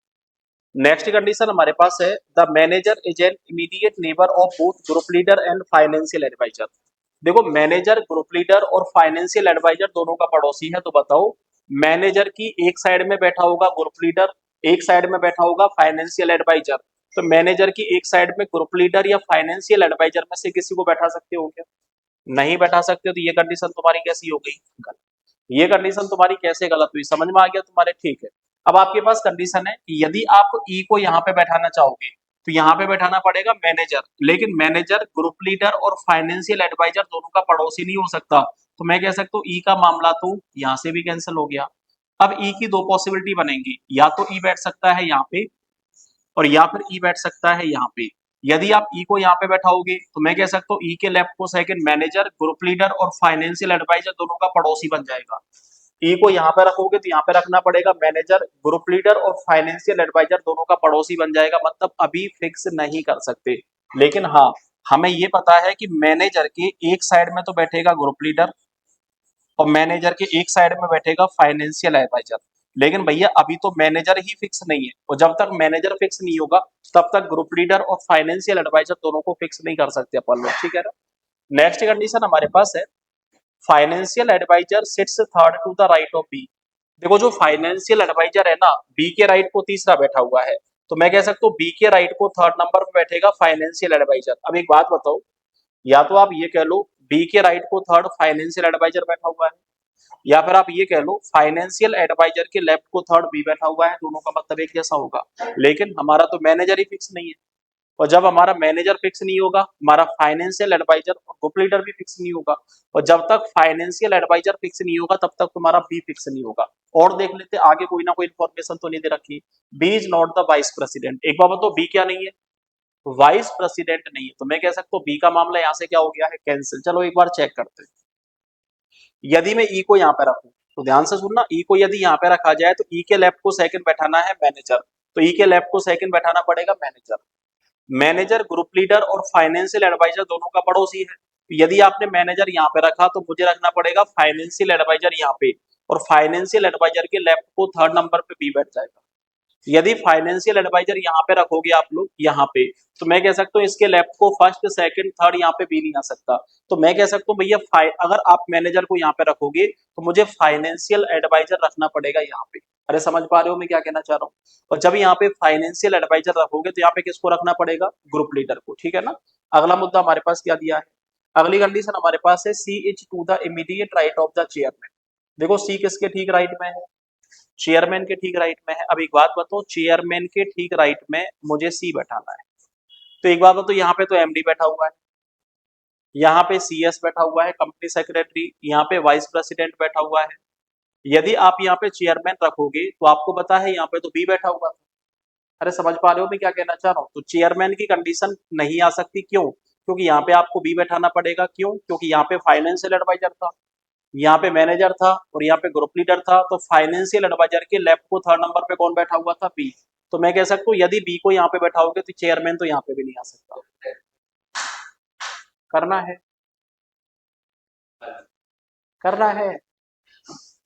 नेक्स्ट कंडीशन हमारे पास है, the manager is an immediate neighbour of both group leader and financial advisor. देखो मैनेजर ग्रुप लीडर और फाइनेंशियल एडवाइजर दोनों का पड़ोसी है, तो बताओ मैनेजर की एक साइड में बैठा होगा ग्रुप लीडर, एक साइड में बैठा होगा फाइनेंशियल एडवाइजर। तो मैनेजर की एक साइड में ग्रुप लीडर या फाइनेंशियल एडवाइजर में से किसी को बैठा सकते हो क्या, नहीं बैठा सकते हो। तो ये कंडीशन तुम्हारी कैसी हो गई, गलत। ये कंडीशन तुम्हारी कैसे गलत हुई, समझ में आ गया तुम्हारे, ठीक है। अब आपके पास कंडीशन है कि यदि आप ई को यहाँ पे बैठाना चाहोगे तो यहाँ पे बैठाना पड़ेगा मैनेजर, लेकिन मैनेजर ग्रुप लीडर और फाइनेंशियल एडवाइजर दोनों का पड़ोसी नहीं हो सकता। तो मैं कह सकता हूँ ई का मामला तो यहाँ से भी कैंसिल हो गया। अब ई की दो पॉसिबिलिटी बनेंगी, या तो ई बैठ सकता है यहाँ पे और या फिर ई बैठ सकता है यहाँ पे। यदि आप ई को यहाँ पे बैठाओगे तो मैं कह सकता हूँ ई के लेफ्ट को सेकंड मैनेजर, ग्रुप लीडर और फाइनेंशियल एडवाइजर दोनों का पड़ोसी बन जाएगा। ई को यहाँ पे रखोगे तो यहाँ पे रखना पड़ेगा मैनेजर, ग्रुप लीडर और फाइनेंशियल एडवाइजर दोनों का पड़ोसी बन जाएगा। मतलब अभी फिक्स नहीं कर सकते, लेकिन हाँ हमें ये पता है कि मैनेजर के एक साइड में तो बैठेगा ग्रुप लीडर और मैनेजर के एक साइड में बैठेगा फाइनेंशियल एडवाइजर। लेकिन भैया अभी तो मैनेजर ही फिक्स नहीं है, और जब तक मैनेजर फिक्स नहीं होगा तब तक ग्रुप लीडर और फाइनेंशियल एडवाइजर दोनों को फिक्स नहीं कर सकते अपन लोग, ठीक है ना। नेक्स्ट कंडीशन हमारे पास है, financial advisor sits third to the right of B. देखो जो फाइनेंशियल एडवाइजर है ना, बी के राइट को तीसरा बैठा हुआ है, तो मैं कह सकता हूँ बी के राइट को थर्ड नंबर पे बैठेगा फाइनेंशियल एडवाइजर। अब एक बात बताओ, या तो आप ये कह लो बी के राइट को थर्ड फाइनेंशियल एडवाइजर बैठा हुआ है, या फिर आप ये कह लो फाइनेंशियल एडवाइजर के लेफ्ट को थर्ड बी बैठा हुआ है। दोनों का मतलब एक जैसा होगा, लेकिन हमारा तो मैनेजर ही फिक्स नहीं है, और जब हमारा मैनेजर फिक्स नहीं होगा हमारा फाइनेंशियल एडवाइजर और ग्रुप लीडर भी फिक्स नहीं होगा, और जब तक फाइनेंशियल एडवाइजर फिक्स नहीं होगा तब तक तुम्हारा बी फिक्स नहीं होगा। और देख लेते आगे कोई ना कोई इन्फॉर्मेशन तो नहीं दे रखी, B is not the vice president. एक बार बताओ बी क्या नहीं है, वाइस प्रेसिडेंट नहीं है, तो मैं कह सकता हूँ बी का मामला यहाँ से क्या हो गया है, कैंसिल। चलो एक बार चेक करते हैं, यदि मैं ई को यहाँ पे रखूं तो ध्यान से सुनना, ई को यदि यहाँ पे रखा जाए तो ई के लेफ्ट को सेकंड बैठाना है मैनेजर, तो ई के लेफ्ट को सेकंड बैठाना पड़ेगा मैनेजर। मैनेजर, ग्रुप लीडर और फाइनेंशियल एडवाइजर दोनों का पड़ोसी है। तो यदि आपने मैनेजर यहाँ पे रखा तो मुझे रखना पड़ेगा फाइनेंशियल एडवाइजर यहाँ पे, और फाइनेंशियल एडवाइजर के लेफ्ट को थर्ड नंबर पे बी बैठ जाएगा। यदि फाइनेंशियल एडवाइजर यहाँ पे रखोगे आप लोग यहाँ पे, तो मैं कह सकता हूँ इसके लेफ्ट को फर्स्ट सेकंड थर्ड यहाँ पे भी नहीं आ सकता। तो मैं कह सकता हूँ भैया अगर आप मैनेजर को यहाँ पे रखोगे तो मुझे फाइनेंशियल एडवाइजर रखना पड़ेगा यहाँ पे। अरे समझ पा रहे हो मैं क्या कहना चाह रहा हूँ? और जब यहाँ पे फाइनेंशियल एडवाइजर रखोगे तो यहाँ पे किसको रखना पड़ेगा? ग्रुप लीडर को, ठीक है ना। अगला मुद्दा हमारे पास क्या दिया है? अगली कंडीशन हमारे पास है C is to the immediate right of the chairman. देखो सी किसके ठीक राइट में है? चेयरमैन के ठीक राइट में है। अब एक बात बताओ, चेयरमैन के ठीक राइट में मुझे सी बैठाना है, तो एक बात बताओ, यहाँ पे तो एमडी बैठा हुआ है, यहाँ पे सीएस बैठा हुआ है कंपनी सेक्रेटरी, यहाँ पे वाइस प्रेसिडेंट बैठा हुआ है। यदि आप यहाँ पे चेयरमैन रखोगे तो आपको पता है यहाँ पे तो बी बैठा हुआ है। अरे समझ पा रहे हो मैं क्या कहना चाह रहा हूँ? तो चेयरमैन की कंडीशन नहीं आ सकती, क्यों? क्योंकि यहाँ पे आपको बी बैठाना पड़ेगा। क्यों? क्योंकि यहाँ पे फाइनेंशियल एडवाइजर था, यहाँ पे मैनेजर था और यहाँ पे ग्रुप लीडर था, तो फाइनेंशियल एडवाइजर के लेफ्ट को थर्ड नंबर पे कौन बैठा हुआ था? बी। तो मैं कह सकता हूँ यदि बी को यहाँ पे बैठाओगे तो चेयरमैन तो यहाँ पे भी नहीं आ सकता। करना है, करना है,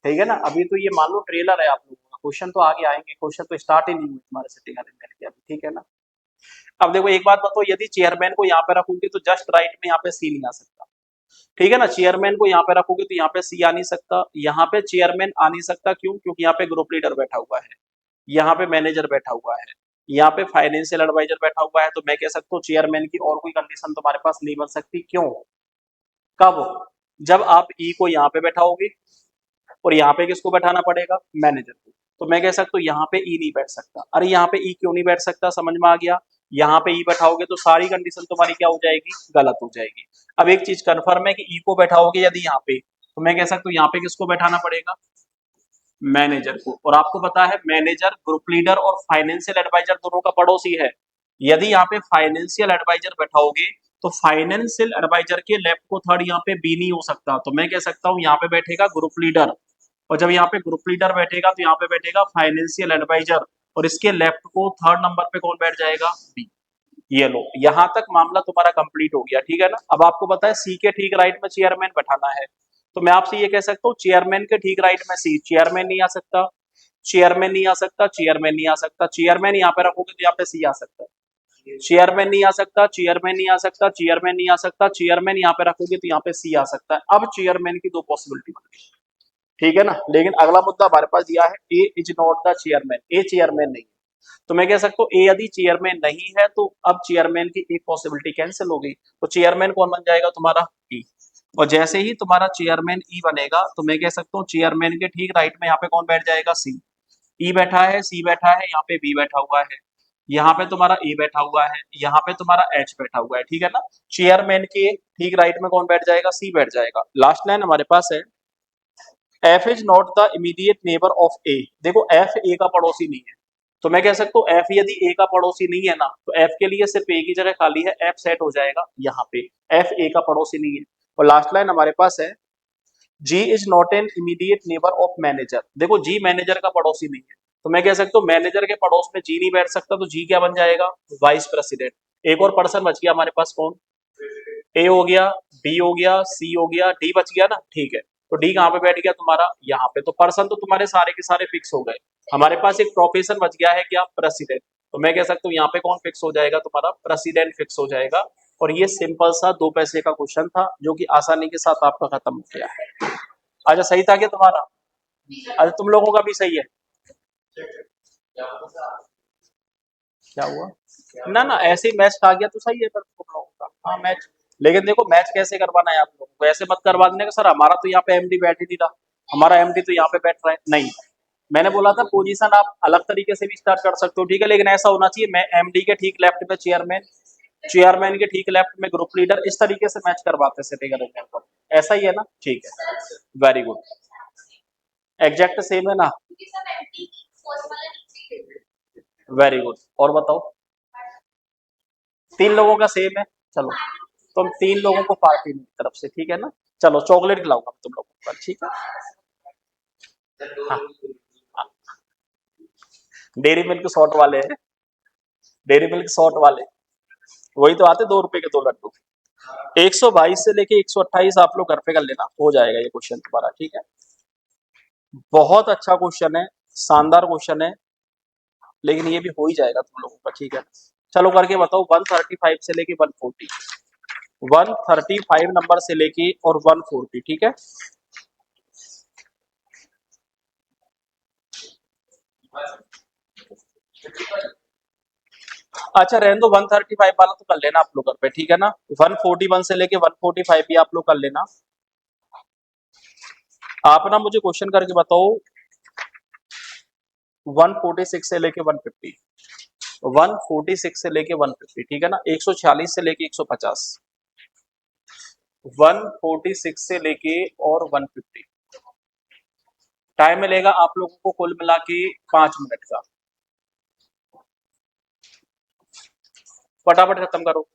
ठीक है ना। अभी तो ये मान लो ट्रेलर है आप लोगों का, क्वेश्चन तो आगे आएंगे, क्वेश्चन तो स्टार्ट ही नहीं हुए तुम्हारे सेटिंग अरेंजमेंट के अभी, ठीक है ना। अब देखो एक बात बताओ, यदि चेयरमैन को यहाँ पे रखोगे तो जस्ट राइट में यहाँ पे सी नहीं आ सकता, ठीक है ना। चेयरमैन को यहाँ पे रखोगे तो यहाँ पे सी आ नहीं सकता, यहाँ पे चेयरमैन आ नहीं सकता, क्यों? क्योंकि यहाँ पे ग्रुप लीडर बैठा हुआ है, यहाँ पे मैनेजर बैठा हुआ है, यहाँ पे फाइनेंशियल एडवाइजर बैठा हुआ है। तो मैं कह सकता हूँ चेयरमैन की और कोई कंडीशन तुम्हारे पास नहीं बन सकती। क्यों? कब? जब आप ई को यहाँ पे बैठाओगे और यहाँ पे किसको बैठाना पड़ेगा? मैनेजर को। तो मैं कह सकता हूँ यहाँ पे ई नहीं बैठ सकता। अरे यहाँ पे ई क्यों नहीं बैठ सकता? समझ में आ गया। यहाँ पे ई बैठाओगे तो सारी कंडीशन तुम्हारी क्या हो जाएगी? गलत हो जाएगी। अब एक चीज कंफर्म है कि ई को बैठाओगे यदि यहाँ पे, तो मैं कह सकता हूँ यहाँ पे किसको बैठाना पड़ेगा? मैनेजर को। और आपको पता है मैनेजर, ग्रुप लीडर और फाइनेंशियल एडवाइजर दोनों का पड़ोसी है। यदि यहाँ पे फाइनेंशियल एडवाइजर बैठाओगे तो फाइनेंशियल एडवाइजर के लेफ्ट को थर्ड यहाँ पे बी नहीं हो सकता, तो मैं कह सकता हूँ यहाँ पे बैठेगा ग्रुप लीडर, और जब यहाँ पे ग्रुप लीडर बैठेगा तो यहाँ पे बैठेगा फाइनेंशियल एडवाइजर, और इसके लेफ्ट को थर्ड नंबर पे कौन बैठ जाएगा? बी। ये लो, यहां तक मामला तुम्हारा कंप्लीट हो गया, ठीक है ना। अब आपको पता है सी के ठीक राइट में चेयरमैन बैठाना है, तो मैं आपसे ये कह सकता हूँ चेयरमैन के ठीक राइट में सी, चेयरमैन नहीं आ सकता, चेयरमैन नहीं आ सकता, चेयरमैन नहीं आ सकता, चेयरमैन यहाँ पे रखोगे तो यहाँ पे सी आ सकता है, चेयरमैन नहीं आ सकता, चेयरमैन नहीं आ सकता, चेयरमैन नहीं आ सकता, चेयरमैन यहाँ पे रखोगे तो यहाँ पे सी आ सकता है। अब चेयरमैन की दो पॉसिबिलिटी बन गई, ठीक है ना। लेकिन अगला मुद्दा हमारे पास दिया है A is not the chairman, A chairman नहीं है। तो मैं कह सकता हूँ ए यदि चेयरमैन नहीं है तो अब चेयरमैन की एक पॉसिबिलिटी कैंसिल हो गई, तो चेयरमैन कौन बन जाएगा तुम्हारा? ई। और जैसे ही तुम्हारा चेयरमैन ई बनेगा तो मैं कह सकता हूँ चेयरमैन के ठीक राइट में यहाँ पे कौन बैठ जाएगा? सी। ई बैठा है, सी बैठा है, यहाँ पे बी बैठा हुआ है, यहाँ पे तुम्हारा ए बैठा हुआ है, यहाँ पे तुम्हारा एच बैठा हुआ है, ठीक है ना। चेयरमैन के ठीक राइट में कौन बैठ जाएगा? सी बैठ जाएगा। लास्ट लाइन हमारे पास है F is not the immediate neighbour of A. देखो एफ ए का पड़ोसी नहीं है, तो मैं कह सकता हूँ एफ यदि ए का पड़ोसी नहीं है ना तो एफ के लिए सिर्फ ए की जगह खाली है, एफ सेट हो जाएगा यहाँ पे, एफ ए का पड़ोसी नहीं है। और लास्ट लाइन हमारे पास है G is not an immediate neighbour of manager. देखो जी मैनेजर का पड़ोसी नहीं है, तो मैं कह सकता हूँ मैनेजर के पड़ोस में जी नहीं बैठ सकता, तो जी क्या बन जाएगा? Vice president. एक और पर्सन बच गया हमारे पास, कौन? ए हो गया, बी हो गया, सी हो गया, डी बच गया ना, ठीक है। तो डी कहाँ पे बैठ गया तुम्हारा? यहाँ पे। तो पर्सन तो तुम्हारे सारे के सारे फिक्स हो गए, हमारे पास एक प्रोफेशन बच गया है, क्या? प्रेसिडेंट। तो मैं कह सकता हूँ यहाँ पे कौन फिक्स हो जाएगा? तुम्हारा प्रेसिडेंट फिक्स हो जाएगा। और ये सिंपल सा दो पैसे का क्वेश्चन था जो कि आसानी के साथ आपका खत्म हो गया है। अच्छा सही था क्या तुम्हारा? अच्छा तुम लोगों का भी सही है? क्या हुआ? ना ना ऐसे ही मैच आ गया तो सही है फिर तुम लोगों का। हाँ मैच, लेकिन देखो मैच कैसे करवाना है आप लोगों को, ऐसे मत करवा देने का सर हमारा तो यहाँ पे एमडी बैठ ही नहीं रहा, हमारा एमडी तो यहाँ पे बैठ रहा है, नहीं। मैंने बोला था पोजीशन आप अलग तरीके से भी स्टार्ट कर सकते हो, ठीक है, लेकिन ऐसा होना चाहिए मैं एमडी के ठीक लेफ्ट में चेयरमैन, चेयरमैन के ठीक लेफ्ट में ग्रुप लीडर, इस तरीके से मैच करवाते सेटिंग अरेंजमेंट को। ऐसा ही है ना, ठीक है, वेरी गुड, एग्जैक्ट सेम है ना, वेरी गुड। और बताओ, तीन लोगों का सेम है, चलो तुम तीन लोगों को पार्टी मेरी तरफ से, ठीक है ना। चलो चॉकलेट खिलाऊंगा तुम लोगों को, ठीक है। हाँ, डेयरी मिल्क शॉर्ट वाले हैं, डेयरी मिल्क शॉर्ट वाले, वही तो आते 2 रुपए के 2 लड्डू। 122 से लेके 128 आप लोग घर पे कर लेना, हो जाएगा ये क्वेश्चन तुम्हारा, ठीक है। बहुत अच्छा क्वेश्चन है, शानदार क्वेश्चन है, लेकिन ये भी हो ही जाएगा तुम लोगों का, ठीक है। चलो करके बताओ, 135 से लेके 140, 135 नंबर से लेके और 140, ठीक है। अच्छा रहने दो, 135 वाला तो कर लेना आप लोग घर पे, ठीक है ना। 141 से लेके 145 भी आप लोग कर लेना। आप ना मुझे क्वेश्चन करके बताओ, 146 से लेके 150, 146 से लेके 150, ठीक है ना। 146 से लेके 150, 146 से लेके और 150। टाइम मिलेगा आप लोगों को कुल मिला के 5 मिनट का, फटाफट खत्म करो।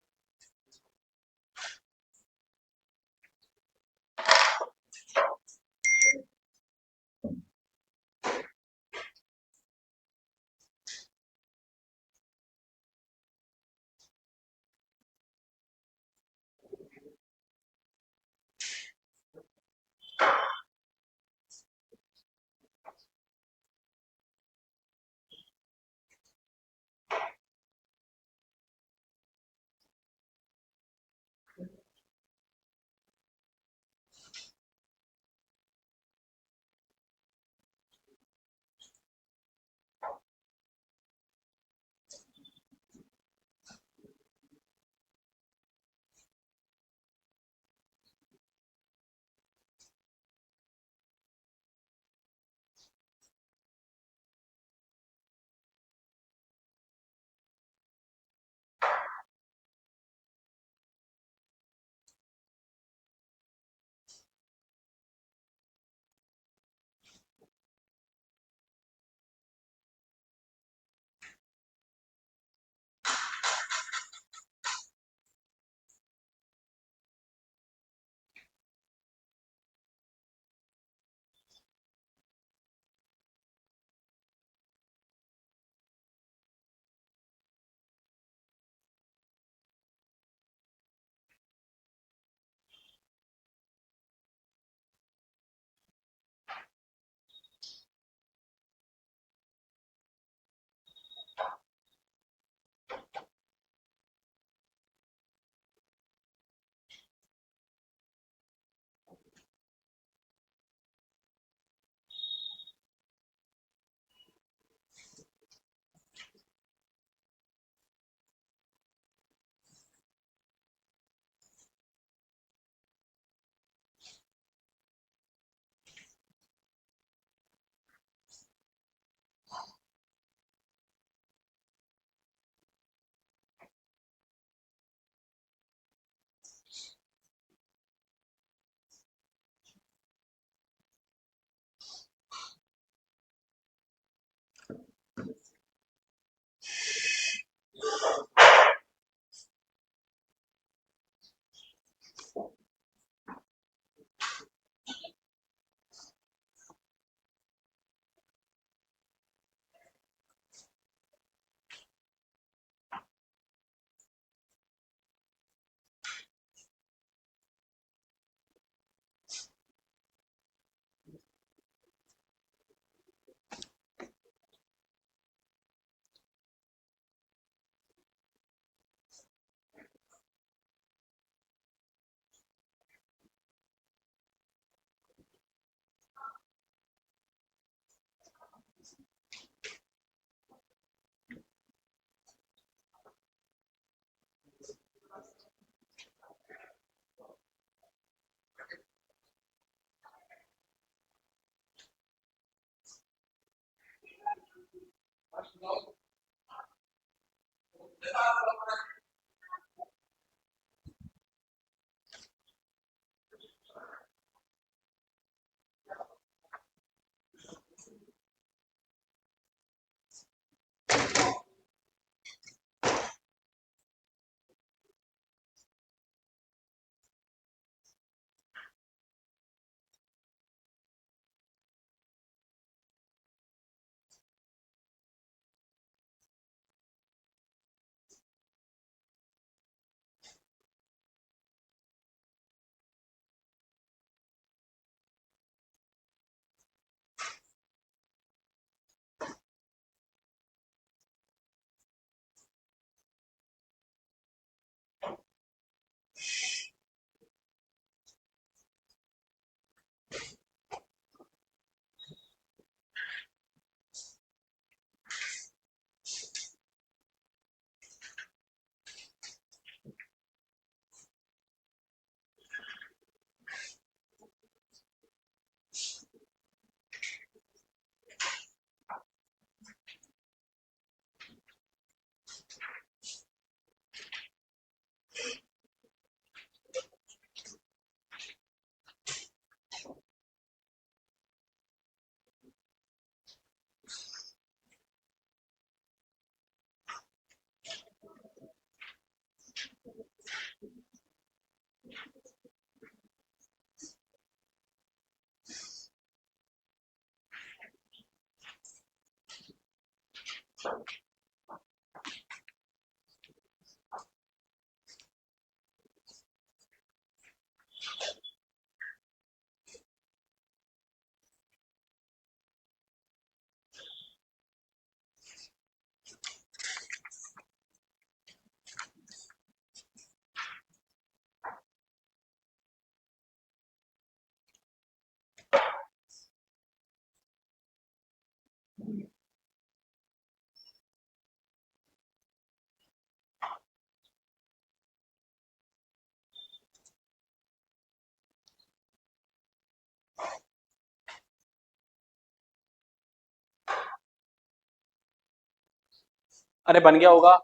अरे बन गया होगा।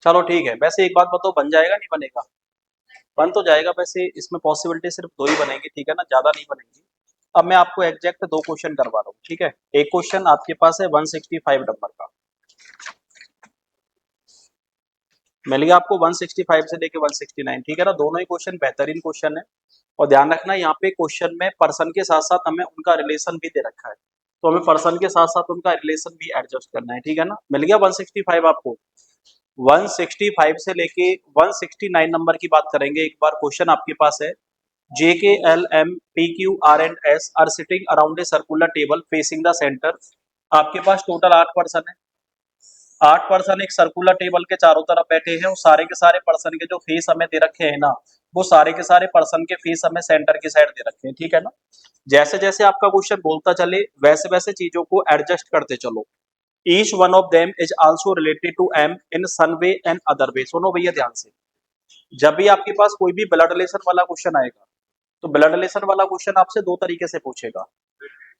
चलो ठीक है, वैसे एक बात बताओ, बन जाएगा नहीं बनेगा? बन तो जाएगा, वैसे इसमें पॉसिबिलिटी सिर्फ दो ही बनेंगी, ठीक है ना, ज्यादा नहीं बनेंगी। अब मैं आपको एग्जैक्ट दो क्वेश्चन करवा रहा हूँ, ठीक है। एक क्वेश्चन आपके पास है 165 नंबर का, मिल गया आपको 165 से लेके 169, ठीक है ना, दोनों ही क्वेश्चन बेहतरीन क्वेश्चन है। और ध्यान रखना यहाँ पे क्वेश्चन में पर्सन के साथ साथ हमें उनका रिलेशन भी दे रखा है, तो हमें पर्सन के साथ साथ उनका रिलेशन भी एडजस्ट करना है, ठीक है ना। मिल गया 165 आपको। 165 से लेके 169 नंबर की बात करेंगे। एक बार क्वेश्चन आपके पास है, J K L M P Q R and S are sitting around a circular table facing the centre. आपके पास टोटल 8 पर्सन है। 8 पर्सन एक सर्कुलर टेबल के चारों तरफ बैठे हैं, और सारे के सारे पर्सन के जो फेस हमें दे रखे हैं ना, वो सारे के सारे पर्सन के फेस हमें सेंटर की साइड दे रखे हैं, ठीक है ना। जैसे जैसे आपका क्वेश्चन बोलता चले वैसे वैसे चीजों को एडजस्ट करते चलो। Each one of them is also related to M in some way and other way. सुनो भैया ध्यान से, जब भी आपके पास कोई भी ब्लड रिलेशन वाला क्वेश्चन आएगा, तो ब्लड रिलेशन वाला क्वेश्चन आपसे दो तरीके से पूछेगा।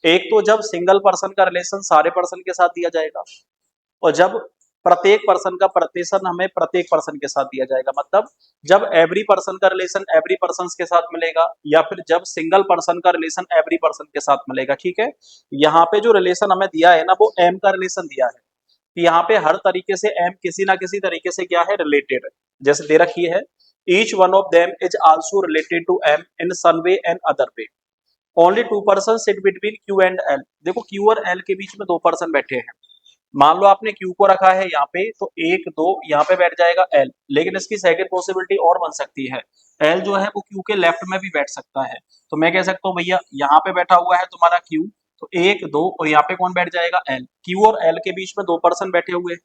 एक तो जब सिंगल पर्सन का रिलेशन सारे पर्सन के साथ दिया जाएगा, और जब प्रत्येक पर्सन का प्रतिशत हमें प्रत्येक पर्सन के साथ दिया जाएगा, मतलब जब एवरी पर्सन का रिलेशन एवरी पर्सन के साथ मिलेगा, या फिर जब सिंगल पर्सन का रिलेशन एवरी पर्सन के साथ मिलेगा, ठीक है। यहाँ पे जो रिलेशन हमें दिया है ना, वो एम का रिलेशन दिया है, कि यहाँ पे हर तरीके से एम किसी ना किसी तरीके से क्या है, रिलेटेड है। जैसे दे रखी है, each one of them is also related to M in some way and other way. Only two person sit between Q and L. देखो क्यू और एल के बीच में दो पर्सन बैठे हैं। मान लो आपने क्यू को रखा है यहाँ पे, तो एक दो यहाँ पे बैठ जाएगा एल, लेकिन इसकी सेकंड पॉसिबिलिटी और बन सकती है। एल जो है वो क्यू के लेफ्ट में भी बैठ सकता है। तो मैं कह सकता हूँ भैया यहाँ पे बैठा हुआ है तुम्हारा क्यू, तो एक दो और यहाँ पे कौन बैठ जाएगा, एल। क्यू और एल के बीच में दो पर्सन बैठे हुए।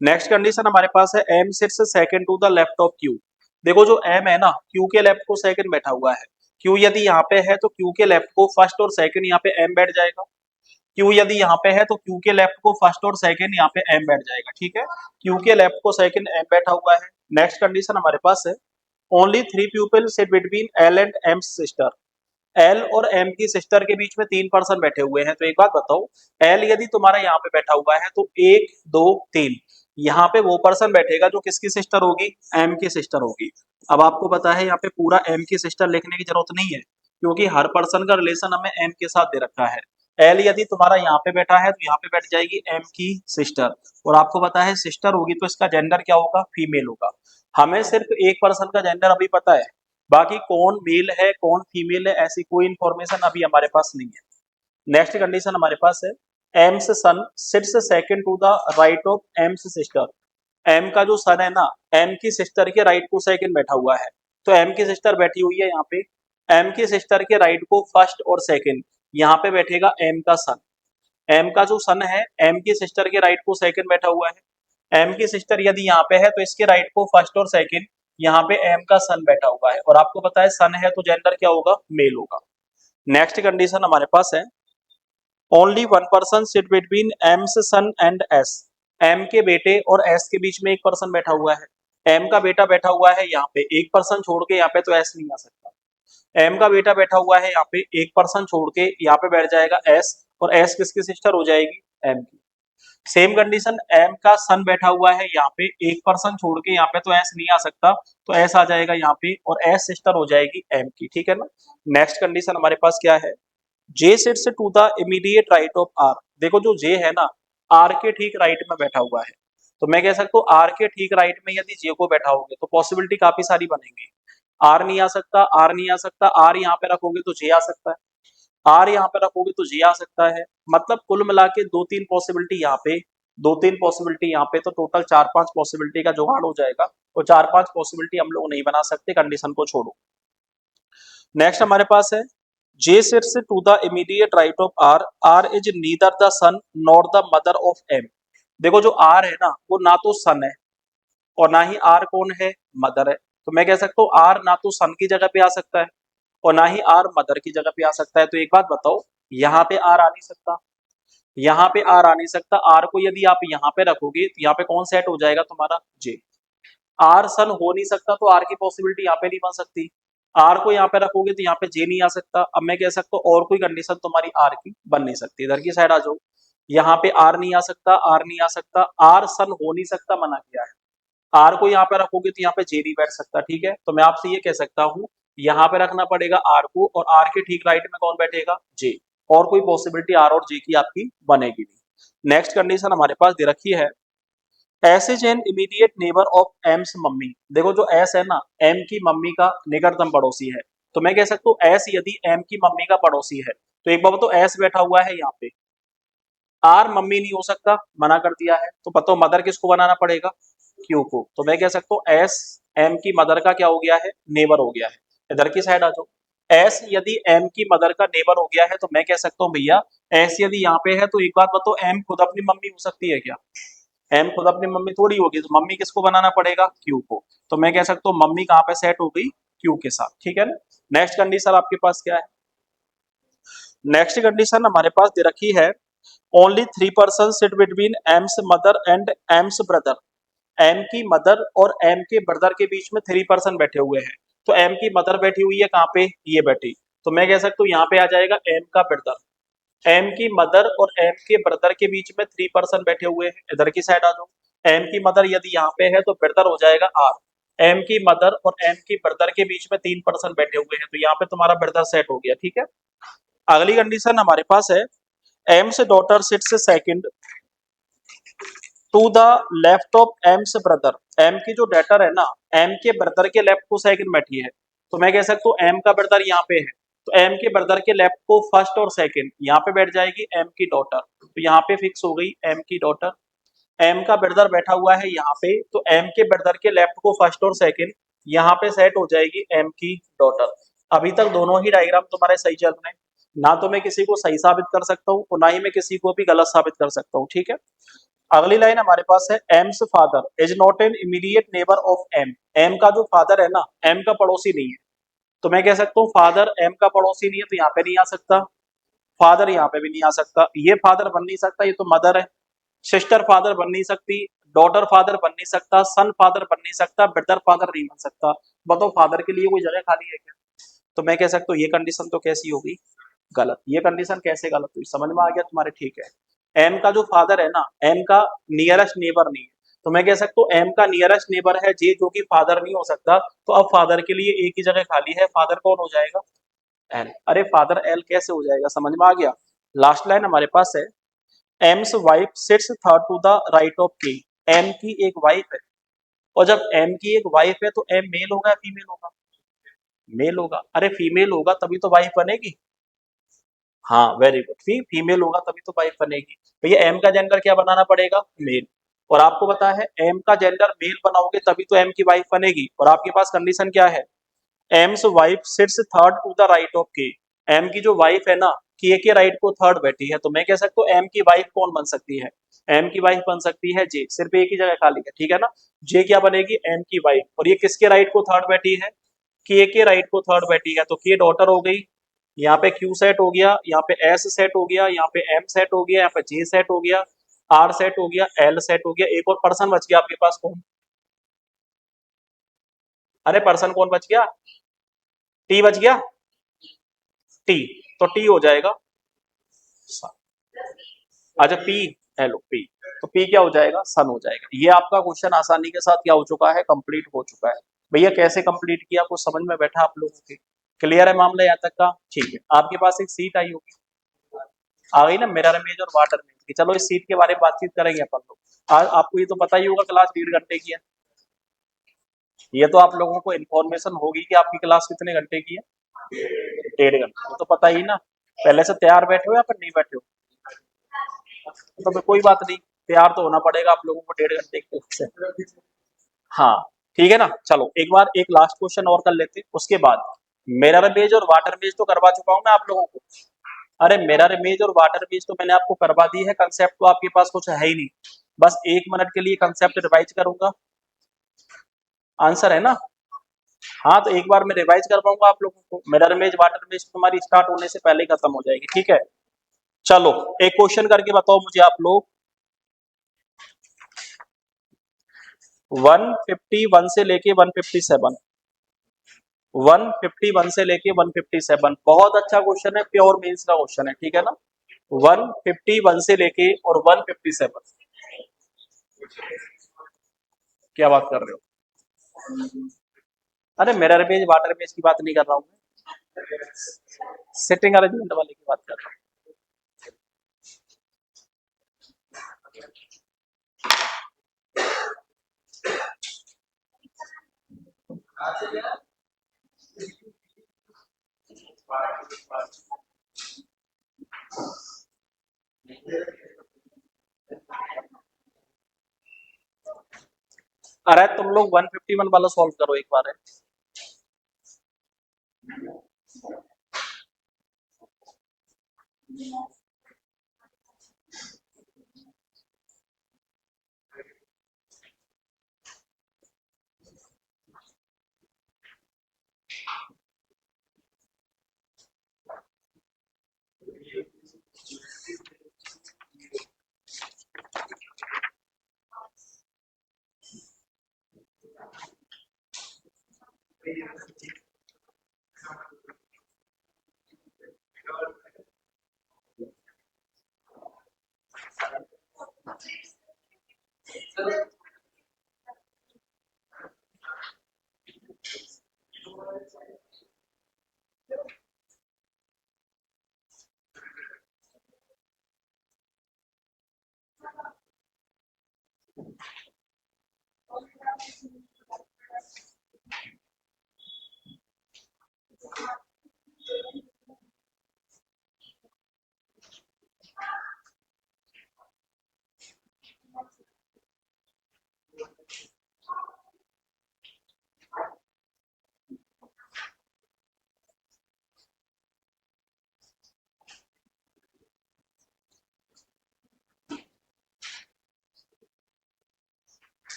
नेक्स्ट कंडीशन हमारे पास है M sits second to the left of Q. देखो जो एम है ना, क्यू के लेफ्ट को सेकंड बैठा हुआ है। क्यू यदि यहाँ पे है तो क्यू के लेफ्ट को फर्स्ट और सेकंड यहाँ पे एम बैठ जाएगा। क्यू यदि यहाँ पे है तो क्यू के लेफ्ट को फर्स्ट और सेकंड यहाँ पे एम बैठ जाएगा, ठीक है। क्यू के लेफ्ट को सेकंड एम बैठा हुआ है। नेक्स्ट कंडीशन हमारे पास है, only three people sit between L and M sister. L और एम की सिस्टर के बीच में तीन पर्सन बैठे हुए हैं। तो एक बात बताओ, एल यदि तुम्हारा यहाँ पे बैठा हुआ है, तो एक दो तीन, यहाँ पे वो पर्सन बैठेगा जो किसकी सिस्टर होगी, एम की सिस्टर होगी। अब आपको पता है यहाँ पे पूरा एम की सिस्टर लिखने की जरूरत नहीं है, क्योंकि हर पर्सन का रिलेशन हमें एम के साथ दे रखा है। एल यदि तुम्हारा यहाँ पे बैठा है, तो यहाँ पे बैठ जाएगी एम की सिस्टर, और आपको पता है सिस्टर होगी तो इसका जेंडर क्या होगा, फीमेल होगा। हमें सिर्फ एक पर्सन का जेंडर अभी पता है, बाकी कौन मेल है कौन फीमेल है ऐसी कोई इंफॉर्मेशन अभी हमारे पास नहीं है। नेक्स्ट कंडीशन हमारे पास है, M's son sits second to the right of M's sister. M का जो सन है ना, एम की सिस्टर के राइट को सेकंड बैठा हुआ है। तो एम की सिस्टर बैठी हुई है यहाँ पे, एम की सिस्टर के राइट को फर्स्ट और सेकंड, यहाँ पे बैठेगा एम का सन। एम का जो सन है, एम की सिस्टर के राइट को सेकंड बैठा हुआ है। एम की सिस्टर यदि यहाँ पे है तो इसके राइट को फर्स्ट और सेकंड, यहाँ पे एम का सन बैठा हुआ है, और आपको पता है सन है तो जेंडर क्या होगा, मेल होगा। नेक्स्ट कंडीशन हमारे पास है, only one person sit between M's son and S. M के बेटे और एस के बीच में एक पर्सन बैठा हुआ है। एम का बेटा बैठा हुआ है यहाँ पे, एक पर्सन छोड़ के यहाँ पे तो एस नहीं आ सकता। एम का बेटा बैठा हुआ है यहाँ पे, एक पर्सन छोड़ के यहाँ पे बैठ जाएगा एस, और एस किसकी सिस्टर हो जाएगी, एम की। सेम कंडीशन, एम का सन बैठा हुआ है यहाँ पे, एक पर्सन छोड़ के यहाँ पे तो एस नहीं आ सकता, तो एस आ जाएगा यहाँ पे, और एस सिस्टर हो जाएगी एम की, ठीक है ना। नेक्स्ट कंडीशन हमारे पास क्या है, J sits to the immediate right of R. देखो जो जे है ना, आर के ठीक राइट में बैठा हुआ है। तो मैं कह सकता हूँ आर के ठीक राइट में यदि जे को बैठा होगे तो पॉसिबिलिटी काफी सारी बनेंगी। आर नहीं आ सकता, आर नहीं आ सकता, आर यहाँ पे रखोगे तो जे आ सकता है, आर यहाँ पे रखोगे तो जे आ सकता है। मतलब कुल मिला के दो तीन पॉसिबिलिटी यहाँ पे, दो तीन पॉसिबिलिटी यहाँ पे, तो टोटल चार पांच पॉसिबिलिटी का जुगाड़ हो जाएगा। और चार पांच पॉसिबिलिटी हम लोग नहीं बना सकते, कंडीशन को छोड़ो। नेक्स्ट हमारे पास है, J sits to the immediate right of R, R is neither the son nor the mother of M. देखो जो आर है ना, वो ना तो सन है और ना ही आर कौन है, मदर है। तो मैं कह सकता हूँ आर ना तो सन की जगह पे आ सकता है और ना ही आर मदर की जगह पे आ सकता है। तो एक बात बताओ, यहाँ पे आर आ नहीं सकता, यहाँ पे आर आ नहीं सकता। आर को यदि आप यहाँ पे रखोगे तो यहाँ पे कौन सेट हो जाएगा तुम्हारा, जे। आर सन हो नहीं सकता तो आर की पॉसिबिलिटी यहाँ पे नहीं बन सकती। आर को यहाँ पे रखोगे तो यहाँ पे जे नहीं आ सकता। अब मैं कह सकता हूँ और कोई कंडीशन तुम्हारी आर की बन नहीं सकती। इधर की साइड आ जाओ, यहाँ पे आर नहीं आ सकता, आर नहीं आ सकता, आर सन हो नहीं सकता, मना किया है। आर को यहाँ पे रखोगे तो यहाँ पे जे नहीं बैठ सकता, ठीक है। तो मैं आपसे ये कह सकता हूँ यहाँ पे रखना पड़ेगा आर को, और आर के ठीक राइट में कौन बैठेगा, जे। और कोई पॉसिबिलिटी आर और जे की आपकी बनेगी नहीं। नेक्स्ट कंडीशन हमारे पास दे रखी है, S is an immediate neighbour of AIIMS mummy. देखो जो एस है ना, एम की मम्मी का निकटतम पड़ोसी है। तो मैं कह सकता हूँ एस यदि एम की मम्मी का पड़ोसी है, तो एक बार तो एस बैठा हुआ है यहाँ पे, आर मम्मी नहीं हो सकता, मना कर दिया है। तो बताओ मदर किसको बनाना पड़ेगा, क्यू को। तो मैं कह सकता हूँ एस एम की मदर का क्या हो गया है, नेबर हो गया है। इधर की साइड आ जाओ, एस यदि एम की मदर का नेबर हो गया है तो मैं कह सकता हूँ भैया एस यदि यहाँ पे है तो एक बात बताओ, एम खुद अपनी मम्मी हो सकती है क्या, एम खुद अपनी मम्मी थोड़ी होगी। तो मम्मी किसको बनाना पड़ेगा, क्यू को। तो मैं कह सकता हूँ मम्मी कहाँ पे सेट हो गई, क्यू के साथ, ठीक है ना। नेक्स्ट कंडीशन आपके पास क्या है, नेक्स्ट कंडीशन हमारे पास दे रखी है, only 3 person sit between M's mother and M's brother. M की मदर और एम के ब्रदर के बीच में 3 पर्सन बैठे हुए हैं। तो एम की मदर बैठी हुई है कहाँ पे, ये बैठी। तो मैं कह सकता हूँ यहाँ पे आ जाएगा एम का ब्रदर। एम की मदर और एम के ब्रदर के बीच में 3 पर्सन बैठे हुए हैं। इधर की साइड आ जाओ, एम की मदर यदि यहाँ पे है तो ब्रदर हो जाएगा आर। एम की मदर और एम की ब्रदर के बीच में 3 पर्सन बैठे हुए हैं, तो यहाँ पे तुम्हारा ब्रदर सेट हो गया, ठीक है। अगली कंडीशन हमारे पास है, M's daughter sits second to the left of M's brother. M की जो डॉटर है ना, एम के ब्रदर के लेफ्ट को सेकंड बैठी है। तो मैं कह सकता हूँ एम का ब्रदर यहाँ पे है, तो एम के ब्रदर के लेफ्ट को फर्स्ट और सेकंड यहाँ पे बैठ जाएगी एम की डॉटर। तो यहाँ पे फिक्स हो गई एम की डॉटर। एम का ब्रदर बैठा हुआ है यहाँ पे, तो एम के ब्रदर के लेफ्ट को फर्स्ट और सेकंड यहाँ पे सेट हो जाएगी एम की डॉटर। अभी तक दोनों ही डायग्राम तुम्हारे सही चल रहे हैं, ना तो मैं किसी को सही साबित कर सकता हूँ और ना ही मैं किसी को भी गलत साबित कर सकता हूँ, ठीक है। अगली लाइन हमारे पास है, M's father is not an immediate neighbour of M. M का जो फादर है ना, एम का पड़ोसी नहीं है। तो मैं कह सकता हूँ फादर एम का पड़ोसी नहीं है, तो यहाँ पे नहीं आ सकता। फादर यहाँ पे भी नहीं आ सकता, ये फादर बन नहीं सकता, ये तो मदर है। सिस्टर फादर बन नहीं सकती, डॉटर फादर बन नहीं सकता, सन फादर बन नहीं सकता, ब्रदर फादर नहीं बन सकता। बताओ फादर के लिए कोई जगह खाली है क्या। तो मैं कह सकता हूँ ये कंडीशन तो कैसी होगी, गलत। ये कंडीशन कैसे गलत हुई, समझ में आ गया तुम्हारे, ठीक है। एम का जो फादर है ना, एम का नियरेस्ट नेबर नहीं है। तो मैं कह सकता हूँ एम का नियरेस्ट नेबर है जे, जो कि फादर नहीं हो सकता। तो अब फादर के लिए एक ही जगह खाली है, फादर कौन हो जाएगा, एल। अरे फादर एल कैसे हो जाएगा, समझ में आ गया। लास्ट लाइन हमारे पास है, M's wife sits third to the right of K. M की एक वाइफ है, और जब एम की एक वाइफ है तो एम मेल होगा या फीमेल होगा, मेल होगा। अरे फीमेल होगा तभी तो वाइफ बनेगी। हाँ वेरी गुड, फीमेल होगा तभी तो वाइफ बनेगी। भैया एम का जेंडर क्या बनाना पड़ेगा, मेल। और आपको पता है एम का जेंडर मेल बनाओगे तभी तो एम की वाइफ बनेगी। और आपके पास कंडीशन क्या है, M's wife sits third to the right of K. M की जो वाइफ है ना, के राइट को थर्ड बैठी है। तो मैं कह सकता हूँ एम की वाइफ कौन बन सकती है, एम की वाइफ बन सकती है जे। सिर्फ एक ही जगह खाली है, ठीक है ना। जे क्या बनेगी, एम की वाइफ। और ये किसके राइट को थर्ड बैठी है, के राइट को थर्ड बैठी है। तो के डॉटर हो गई, यहाँ पे क्यू सेट हो गया, यहाँ पे एस सेट हो गया, यहाँ पे एम सेट हो गया, यहाँ पे जे सेट हो गया, आर सेट हो गया, एल सेट हो गया। एक और पर्सन बच गया आपके पास, कौन, अरे पर्सन कौन बच गया, टी बच गया, टी। तो टी हो जाएगा, अच्छा पी, हेलो पी। तो पी क्या हो जाएगा, सन हो जाएगा। ये आपका क्वेश्चन आसानी के साथ क्या हो चुका है, कंप्लीट हो चुका है। भैया कैसे कंप्लीट किया, कुछ समझ में बैठा आप लोगों के, क्लियर है मामला यहाँ तक का, ठीक है। आपके पास एक सीट आई होगी, आ गई ना, मिरर इमेज और वाटर इमेज की। चलो इस सीट के बारे में बातचीत करेंगे अपन लोग। आज आपको ये तो पता ही होगा क्लास 1.5 घंटे की है, ये तो आप लोगों को इन्फॉर्मेशन होगी कि आपकी क्लास कितने घंटे की है, 1.5 घंटे, वो तो पता ही ना। पहले से तैयार बैठे हो या फिर नहीं बैठे हो, तो फिर कोई बात नहीं, तैयार तो होना पड़ेगा आप लोगों को 1.5 घंटे के से। हाँ ठीक है ना। चलो एक बार एक लास्ट क्वेश्चन और कर लेते हैं, उसके बाद मिरर इमेज और वाटर इमेज तो करवा चुका हूं मैं आप लोगों को। अरे मिरर इमेज और वाटर इमेज तो मैंने आपको करवा दी है, कंसेप्ट तो आपके पास कुछ है ही नहीं। बस 1 मिनट के लिए कंसेप्ट रिवाइज करूंगा, आंसर है ना। हाँ तो एक बार मैं रिवाइज करवाऊंगा आप लोगों को, मिरर इमेज वाटर इमेज तुम्हारी स्टार्ट होने से पहले ही खत्म हो जाएगी, ठीक है। चलो एक क्वेश्चन करके बताओ मुझे आप लोग। 151 से लेके 157, 151 से लेके 157 बहुत अच्छा क्वेश्चन है, प्योर मेंस का क्वेश्चन है, ठीक है ना। 151 से लेके और 157, क्या बात कर रहे हो? अरे मिरर पेज वाटर पेज की बात नहीं कर रहा हूँ, सिटिंग अरेंजमेंट वाले की बात कर रहा हूँ। अरे तुम लोग 151 वाला सॉल्व करो एक बार है।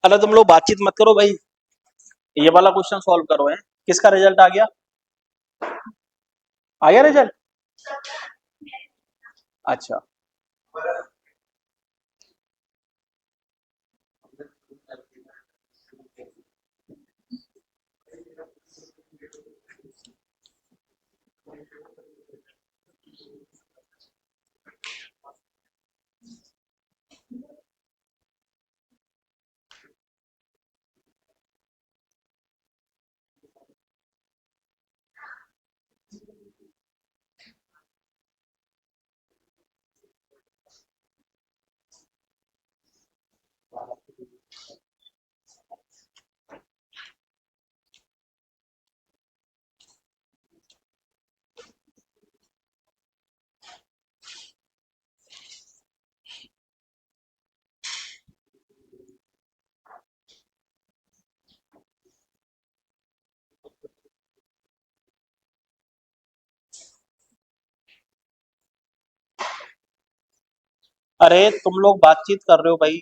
अरे तुम लोग बातचीत मत करो भाई, ये वाला क्वेश्चन सॉल्व करो है। किसका रिजल्ट आ गया? आ गया रिजल्ट? अच्छा। अरे तुम लोग बातचीत कर रहे हो भाई।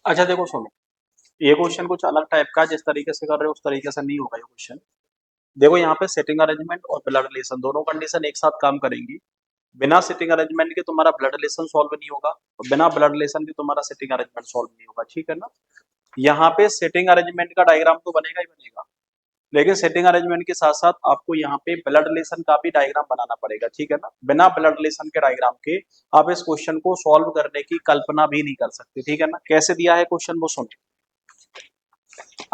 अच्छा देखो सुनो, ये क्वेश्चन कुछ अलग टाइप का है, जिस तरीके से कर रहे हो उस तरीके से नहीं होगा ये क्वेश्चन। देखो यहाँ पे सिटिंग अरेंजमेंट और ब्लड रिलेशन दोनों कंडीशन एक साथ काम करेंगी। बिना सिटिंग अरेंजमेंट के तुम्हारा ब्लड रिलेशन सॉल्व नहीं होगा, और बिना ब्लड रिलेशन के तुम्हारा सिटिंग अरेंजमेंट सॉल्व नहीं होगा, ठीक है ना। यहाँ पे सिटिंग अरेंजमेंट का डायग्राम तो बनेगा ही बनेगा, लेकिन सेटिंग अरेंजमेंट के साथ साथ आपको यहाँ पे ब्लड रिलेशन का भी डायग्राम बनाना पड़ेगा, ठीक है ना। बिना ब्लड रिलेशन के डायग्राम के आप इस क्वेश्चन को सॉल्व करने की कल्पना भी नहीं कर सकते, ठीक है ना। कैसे दिया है क्वेश्चन वो सुनिए।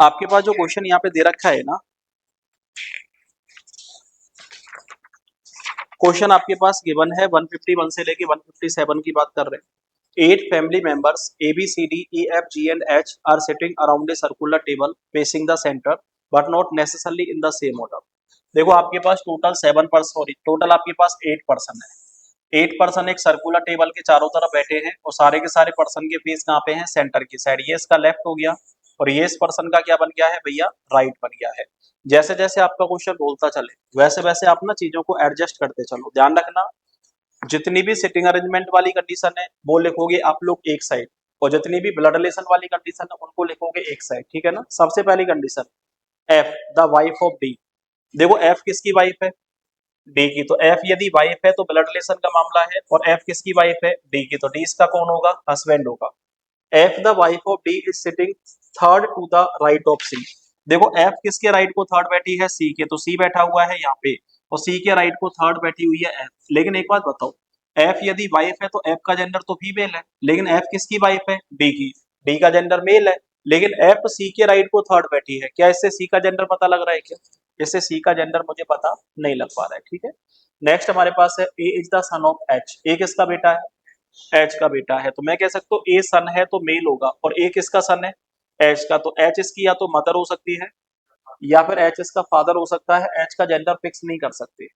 आपके पास जो क्वेश्चन यहाँ पे दे रखा है ना, क्वेश्चन आपके पास गिवन है 151 से लेके 157 की बात कर रहे हैं। 8 family members A B C D E F G and H are sitting around a circular table facing the centre but not necessarily in the same order. देखो आपके पास टोटल 7 पर्सन, सॉरी टोटल आपके पास 8 person है। 8 person एक circular table के चारों तरफ बैठे हैं, और सारे के सारे पर्सन के फेस कहाँ पे हैं, सेंटर की साइड। ये इसका लेफ्ट हो गया, और ये इस पर्सन का क्या बन गया है भैया, राइट बन गया है। जैसे जैसे आपका क्वेश्चन बोलता चले वैसे वैसे आप ना चीजों को एडजस्ट करते चलो। ध्यान रखना, जितनी भी सिटिंग अरेंजमेंट वाली कंडीशन है वो लिखोगे आप लोग एक साइड, और जितनी भी ब्लड रिलेशन वाली कंडीशन है उनको लिखोगे एक साइड, ठीक है ना। सबसे पहली condition, F the wife of D. देखो एफ किसकी वाइफ है, डी की। तो एफ यदि वाइफ है तो ब्लड रिलेशन का मामला है, और एफ किसकी वाइफ है, डी की। तो डी इसका कौन होगा, हस्बैंड होगा। F the wife of D is sitting third to the right of C. देखो एफ किसके राइट को थर्ड बैठी है, सी के। तो सी बैठा हुआ है यहाँ पे, और सी के राइट को थर्ड बैठी हुई है एफ। लेकिन एक बात बताओ, एफ यदि वाइफ है तो एफ का जेंडर तो फीमेल है, लेकिन एफ किसकी वाइफ है, डी की। डी का जेंडर मेल है, लेकिन एफ सी के राइट को थर्ड बैठी है। क्या इससे सी का जेंडर पता लग रहा है क्या, इससे सी का जेंडर मुझे पता नहीं लग पा रहा है, ठीक है। नेक्स्ट हमारे पास है A is the son of H. A किसका बेटा है, एच का बेटा है। तो मैं कह सकता हूँ ए सन है तो मेल होगा, और ए किसका सन है, एच का। तो एच इसकी या तो मदर हो सकती है, या फिर एच इसका फादर हो सकता है। एच का जेंडर फिक्स नहीं कर सकते।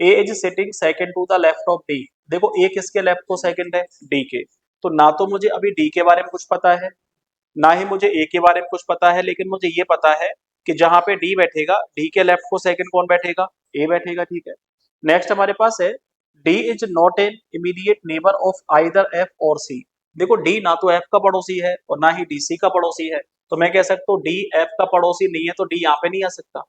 A is sitting second to the left of D. देखो ए किसके लेफ्ट को सेकंड है, डी के। तो ना तो मुझे अभी डी के बारे में कुछ पता है, ना ही मुझे ए के बारे में कुछ पता है, लेकिन मुझे ये पता है कि जहां पे डी बैठेगा, डी के लेफ्ट को सेकंड कौन बैठेगा, ए बैठेगा, ठीक है। नेक्स्ट हमारे पास है D is not an immediate neighbour of either F और सी। देखो डी ना तो एफ का पड़ोसी है और ना ही डी सी का पड़ोसी है। तो मैं कह सकता हूँ डी एफ का पड़ोसी नहीं है, तो डी यहाँ पे नहीं आ सकता।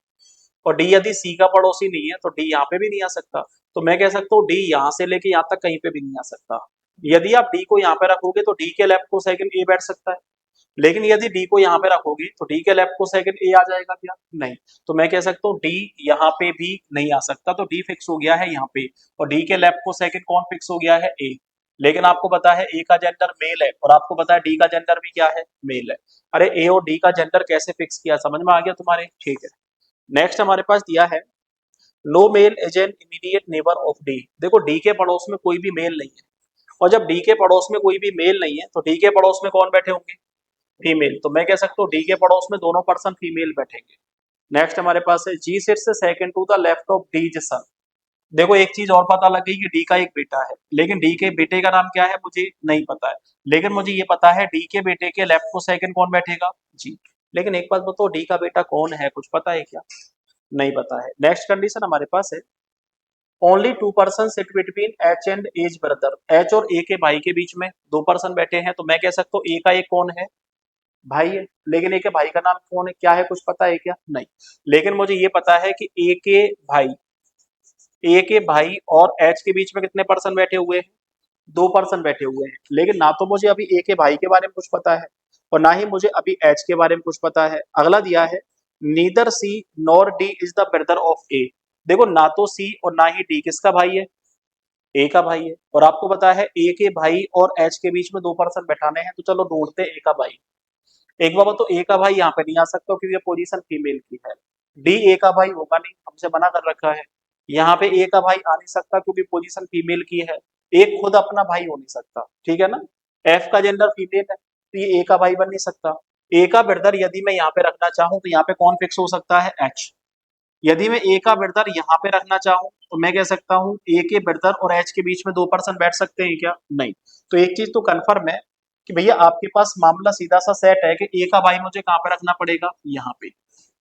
और डी यदि सी का पड़ोसी नहीं है तो डी यहाँ पे भी नहीं आ सकता। तो मैं कह सकता हूँ डी यहाँ से लेके यहाँ तक कहीं पे भी नहीं आ सकता। यदि आप डी को यहाँ पे रखोगे तो डी के लेफ्ट को सेकंड ए बैठ सकता है, लेकिन यदि डी को यहाँ पे रखोगे तो डी के लेफ्ट को सेकंड ए आ जाएगा क्या, नहीं। तो मैं कह सकता हूँ डी यहाँ पे भी नहीं आ सकता, तो डी फिक्स हो गया है यहाँ पे। और डी के लेफ्ट को सेकंड कौन फिक्स हो गया है, ए। लेकिन आपको पता है ए का जेंडर मेल है, और आपको पता है डी का जेंडर भी क्या है, मेल है। अरे ए और डी का जेंडर कैसे फिक्स किया, समझ में आ गया तुम्हारे, ठीक है। नेक्स्ट हमारे पास दिया है no male as an immediate neighbour of D. देखो डी के पड़ोस में कोई भी मेल नहीं है, और जब डी के पड़ोस में कोई भी मेल नहीं है तो डी के पड़ोस में कौन बैठे होंगे, फीमेल। तो मैं कह सकता हूँ डी के पड़ोस में दोनों पर्सन फीमेल बैठेंगे। नेक्स्ट हमारे पास है G sits second to the left of D son. देखो एक चीज और पता लग गई कि डी का एक बेटा है, लेकिन डी के बेटे का नाम क्या है मुझे नहीं पता है। लेकिन मुझे ये पता है डी के बेटे के लेफ्ट को सेकंड कौन बैठेगा, जी। लेकिन एक बात बताओ, डी का बेटा कौन है, कुछ पता है क्या, नहीं पता है। नेक्स्ट कंडीशन हमारे पास है only 2 person sit between H and as brother. H और ए के भाई के बीच में 2 पर्सन बैठे हैं, तो मैं कह सकता हूँ ए का एक कौन है, भाई है। लेकिन ए के भाई का नाम कौन है, क्या है, कुछ पता है क्या, नहीं। लेकिन मुझे ये पता है कि ए के भाई और एच के बीच में कितने पर्सन बैठे हुए हैं, 2 पर्सन बैठे हुए हैं। लेकिन ना तो मुझे अभी ए के भाई के बारे में कुछ पता है, और ना ही मुझे अभी एच के बारे में कुछ पता है। अगला दिया है neither C nor D is the brother of A. देखो ना तो सी और ना ही डी किसका भाई है, ए का भाई है। और आपको पता है ए के भाई और एच के बीच में 2 पर्सन बैठाने हैं, तो चलो ढूंढते ए का भाई। एक बाबा तो ए का भाई यहाँ पे नहीं आ सकता क्योंकि ये पोजीशन फीमेल की है। डी ए का भाई होगा नहीं, हमसे मना कर रखा है। यहाँ पे ए का भाई आ नहीं सकता क्योंकि पोजीशन फीमेल की है। एक खुद अपना भाई हो नहीं सकता, ठीक है ना। एफ का जेंडर फीमेल है तो ये ए का भाई बन नहीं सकता। ए का ब्रदर यदि मैं यहाँ पे रखना चाहूँ तो यहाँ पे कौन फिक्स हो सकता है, एच। यदि मैं ए का ब्रदर यहाँ पे रखना चाहूँ तो मैं कह सकता हूँ ए के ब्रदर और एच के बीच में 2 पर्सन बैठ सकते हैं क्या, नहीं। तो एक चीज तो कंफर्म है कि भैया आपके पास मामला सीधा सा सेट है कि ए का भाई मुझे कहाँ पे रखना पड़ेगा, यहाँ पे।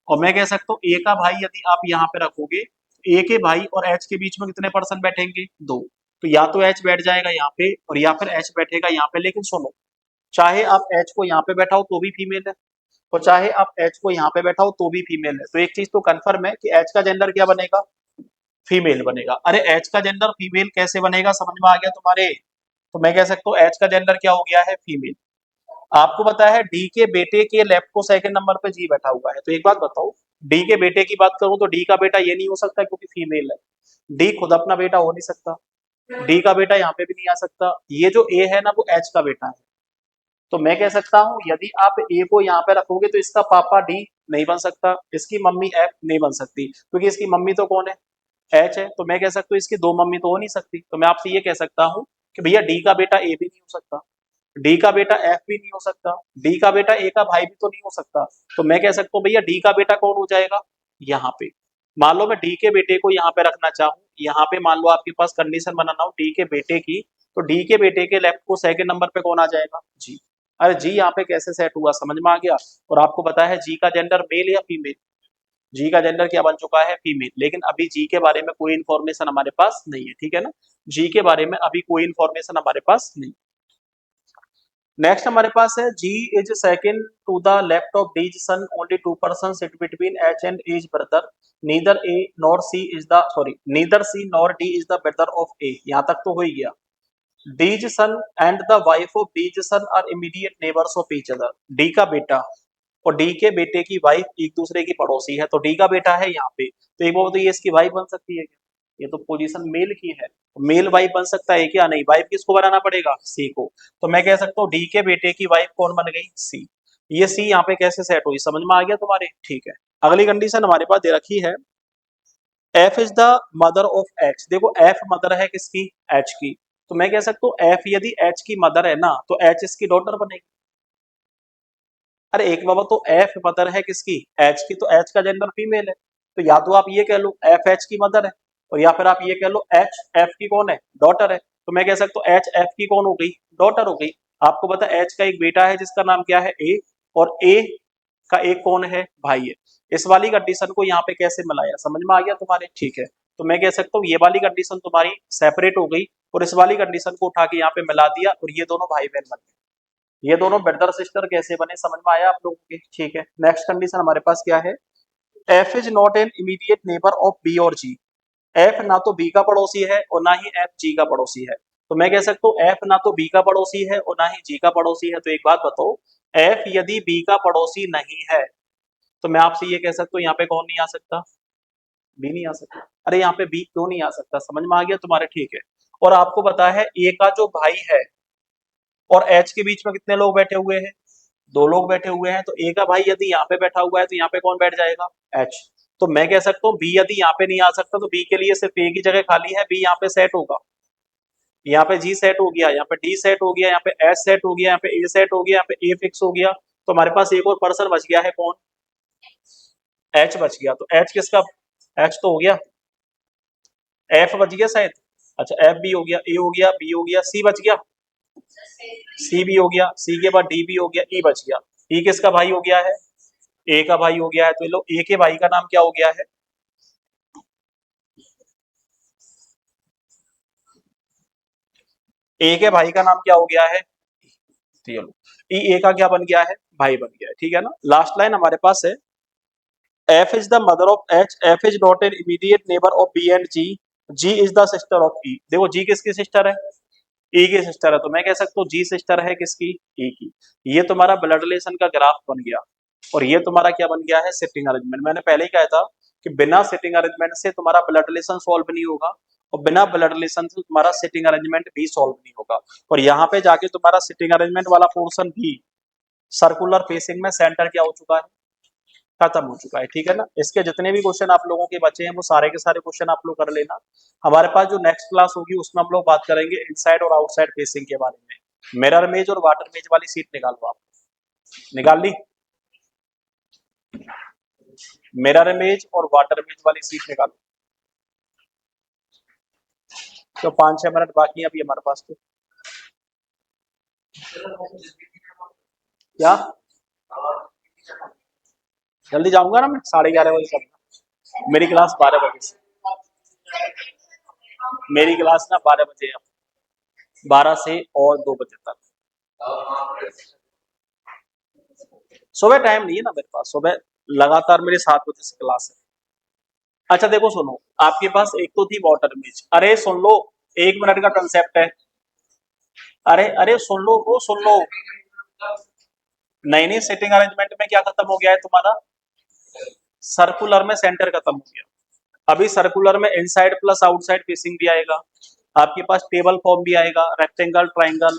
और मैं कह सकता हूँ ए का भाई यदि आप यहाँ पे रखोगे, ए के भाई और एच के बीच में कितने पर्सन बैठेंगे, 2। तो या तो एच बैठ जाएगा यहाँ पे और या फिर एच बैठेगा यहाँ पे। लेकिन सुनो, चाहे आप एच को यहाँ पे बैठाओ तो भी फीमेल है और चाहे आप एच को यहाँ पे बैठाओ तो भी फीमेल है। तो एक चीज तो कंफर्म है कि एच का जेंडर क्या बनेगा, फीमेल बनेगा। अरे एच का जेंडर फीमेल कैसे बनेगा, समझ में आ गया तुम्हारे। तो मैं कह सकता हूँ एच का जेंडर क्या हो गया है, फीमेल। आपको पता है डी के बेटे के लेफ्ट को सेकंड नंबर पे जी बैठा हुआ है, तो एक बात बताओ, डी के बेटे की बात करूं तो डी का बेटा ये नहीं हो सकता क्योंकि फीमेल है। डी खुद अपना बेटा हो नहीं सकता, डी का बेटा यहाँ पे भी नहीं आ सकता। ये जो ए है ना वो एच का बेटा है। तो मैं कह सकता हूँ यदि आप ए को यहाँ पे रखोगे तो इसका पापा डी नहीं बन सकता, इसकी मम्मी एफ नहीं बन सकती क्योंकि इसकी मम्मी तो कौन है, एच है। तो मैं कह सकता हूँ इसकी 2 मम्मी तो हो नहीं सकती। तो मैं आपसे ये कह सकता हूँ कि भैया डी का बेटा ए भी नहीं हो सकता, डी का बेटा एफ भी नहीं हो सकता, डी का बेटा ए का भाई भी तो नहीं हो सकता। तो मैं कह सकता हूँ भैया डी का बेटा कौन हो जाएगा, यहाँ पे। मान लो मैं डी के बेटे को यहाँ पे रखना चाहूँ, यहाँ पे मान लो आपके पास कंडीशन बनाना हो डी के बेटे की, तो डी के बेटे के लेफ्ट को सेकंड नंबर पे कौन आ जाएगा, जी। अरे जी यहाँ पे कैसे सेट हुआ, समझ में आ गया। और आपको पता है जी का जेंडर मेल या फीमेल, जी का जेंडर क्या बन चुका है, फीमेल। लेकिन अभी जी के बारे में कोई इन्फॉर्मेशन हमारे पास नहीं है, ठीक है ना। जी के बारे में अभी कोई इन्फॉर्मेशन हमारे पास नहीं। नेक्स्ट हमारे पास है G is second to the left of D's son, only 2 person sit between H and as brother, neither A nor C is the sorry neither C nor D is the brother of A. यहाँ तक तो हो ही गया। D's son and the wife of D's son are immediate neighbours of each other. D का बेटा और D के बेटे की वाइफ एक दूसरे की पड़ोसी है, तो डी का बेटा है यहाँ पे, तो एक बार तो ये इसकी वाइफ बन सकती है क्या, ये तो पोजीशन मेल की है। मेल वाइफ बन सकता है क्या, नहीं। वाइफ किसको बनाना पड़ेगा, सी को। तो मैं कह सकता हूँ डी के बेटे की वाइफ कौन बन गई, सी। ये सी यहाँ पे कैसे सेट हुई, समझ में आ गया तुम्हारे, ठीक है। अगली कंडीशन हमारे पास दे रखी है, F is the mother of H. देखो एफ मदर है किसकी, एच की। तो मैं कह सकता हूँ एफ यदि एच की मदर है ना तो एच इसकी डॉटर बनेगी। अरे एक बाबा तो एफ मदर है किसकी, एच की, तो एच का जेंडर फीमेल है। तो या तो आप ये कह लो एफ एच की मदर है और या फिर आप ये कह लो एच एफ की कौन है, डॉटर है। तो मैं कह सकता हूँ एच एफ की कौन हो गई, डॉटर हो गई। आपको पता है एच का एक बेटा है जिसका नाम क्या है, ए, और ए का एक कौन है, भाई है। इस वाली कंडीशन को यहाँ पे कैसे मिलाया, समझ में आ गया तुम्हारे, ठीक है। तो मैं कह सकता हूँ ये वाली कंडीशन तुम्हारी सेपरेट हो गई और इस वाली कंडीशन को उठा के यहाँ पे मिला दिया और ये दोनों भाई बहन बन गए। ये दोनों ब्रदर सिस्टर कैसे बने, समझ में आया आप लोगों के, ठीक है। नेक्स्ट कंडीशन हमारे पास क्या है, F is not an immediate neighbour of B और जी। एफ ना तो बी का पड़ोसी है और ना ही एफ जी का पड़ोसी है। तो मैं कह सकता हूँ एफ ना तो बी का पड़ोसी है और ना ही जी का पड़ोसी है। तो एक बात बताओ, एफ यदि बी का पड़ोसी नहीं है तो मैं आपसे ये कह सकता हूँ यहाँ पे कौन नहीं आ सकता, बी नहीं आ सकता। अरे यहाँ पे बी क्यों नहीं आ सकता, समझ में आ गया तुम्हारे, ठीक है। और आपको पता है ए का जो भाई है और एच के बीच में कितने लोग बैठे हुए हैं, 2 लोग बैठे हुए हैं। तो ए का भाई यदि यहाँ पे बैठा हुआ है तो यहाँ पे कौन बैठ जाएगा, एच। तो मैं कह सकता हूँ बी यदि यहाँ पे नहीं आ सकता तो बी के लिए सिर्फ ए की जगह खाली है, बी यहाँ पे सेट होगा। यहाँ पे जी सेट हो गया, यहाँ पे डी सेट हो गया, यहाँ पे एच सेट हो गया, यहाँ पे ए सेट हो गया, यहाँ पे ए फिक्स हो गया। तो हमारे पास एक और पर्सन बच गया है, कौन, एच बच गया। तो एच किसका, एच तो हो गया, एफ बच गया शायद, अच्छा एफ भी हो गया, ए हो गया, बी हो गया, सी बच गया, सी भी हो गया, सी के बाद डी भी हो गया, ई बच गया। ई किसका भाई हो गया है, ए का भाई हो गया है। तो ये लो ए के भाई का नाम क्या हो गया है, ए के भाई का नाम क्या हो गया है, तो ये लो ई ए का क्या बन गया है, भाई बन गया है, ठीक है ना। लास्ट लाइन हमारे पास है, F is the mother of H, F is not an immediate neighbour of B and G, G is the sister of E. देखो जी किसकी सिस्टर है, ई की सिस्टर है। तो मैं कह सकता हूँ जी सिस्टर है किसकी, ई की। ये तुम्हारा ब्लड रिलेशन का ग्राफ बन गया और ये तुम्हारा क्या बन गया है, सिटिंग अरेंजमेंट। मैंने पहले ही कहा था कि बिना सिटिंग अरेंजमेंट से तुम्हारा ब्लड रिलेशन सॉल्व नहीं होगा और बिना ब्लड रिलेशन से तुम्हारा सिटिंग अरेंजमेंट भी सॉल्व नहीं होगा। और यहाँ पे जाके तुम्हारा सिटिंग अरेंजमेंट वाला पोर्शन भी सर्कुलर फेसिंग में सेंटर क्या हो चुका है, खत्म हो चुका है, ठीक है ना। इसके जितने भी क्वेश्चन आप लोगों के बचे हैं वो सारे के सारे क्वेश्चन आप लोग कर लेना। हमारे पास जो नेक्स्ट क्लास होगी उसमें हम लोग बात करेंगे इनसाइड और आउटसाइड फेसिंग के बारे में। मिरर मेज और वाटर मेज वाली सीट निकालो आप, निकाल ली? मिरर इमेज और वाटर इमेज वाली सीट निकालो। तो 5-6 मिनट बाकी है अभी हमारे पास, तो क्या जल्दी जाऊंगा ना मैं, 11:30 बजे तक। मेरी क्लास 12 बजे से, मेरी क्लास ना 12 बजे है, 12 से और 2 बजे तक। सुबह टाइम नहीं है ना मेरे पास, सुबह लगातार मेरे 7 बजे से क्लास है। अच्छा देखो सुनो, आपके पास एक तो थी वाटर इमेज, अरे सुन लो, 1 मिनट का कंसेप्ट है। अरे अरे सुन लो, वो सुन लो। नहीं नहीं, सिटिंग अरेंजमेंट में क्या खत्म हो गया है तुम्हारा, सर्कुलर में सेंटर खत्म हो गया। अभी सर्कुलर में इनसाइड प्लस आउटसाइड फेसिंग भी आएगा, आपके पास टेबल फॉर्म भी आएगा, रेक्टेंगल, ट्राइंगल,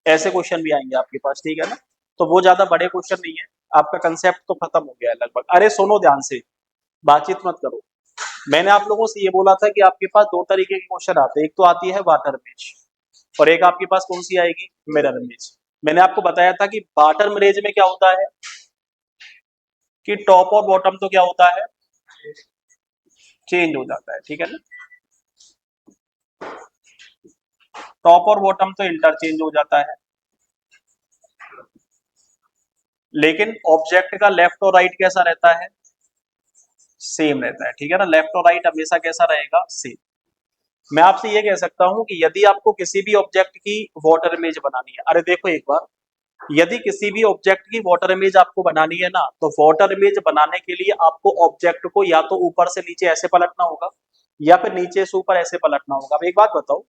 ऐसे क्वेश्चन भी आएंगे आपके पास, ठीक है ना। तो वो ज्यादा बड़े क्वेश्चन नहीं है, आपका कंसेप्ट तो खत्म हो गया है लगभग। अरे सुनो ध्यान से, बातचीत मत करो। मैंने आप लोगों से ये बोला था कि आपके पास दो तरीके के क्वेश्चन आते हैं, एक तो आती है वाटर इमेज और एक आपके पास कौन सी आएगी, मिरर इमेज। मैंने आपको बताया था कि वाटर इमेज में क्या होता है कि टॉप और बॉटम तो क्या होता है, चेंज हो जाता है, ठीक है ना। टॉप और बॉटम तो इंटरचेंज हो जाता है, लेकिन ऑब्जेक्ट का लेफ्ट और राइट कैसा रहता है, सेम रहता है, ठीक है ना। लेफ्ट और राइट हमेशा कैसा रहेगा, सेम। मैं आपसे ये कह सकता हूं कि यदि आपको किसी भी ऑब्जेक्ट की वाटर इमेज बनानी है, अरे देखो एक बार, यदि किसी भी ऑब्जेक्ट की वाटर इमेज आपको बनानी है ना, तो वाटर इमेज बनाने के लिए आपको ऑब्जेक्ट को या तो ऊपर से नीचे ऐसे पलटना होगा या फिर नीचे से ऊपर ऐसे पलटना होगा। अब एक बात बताओ,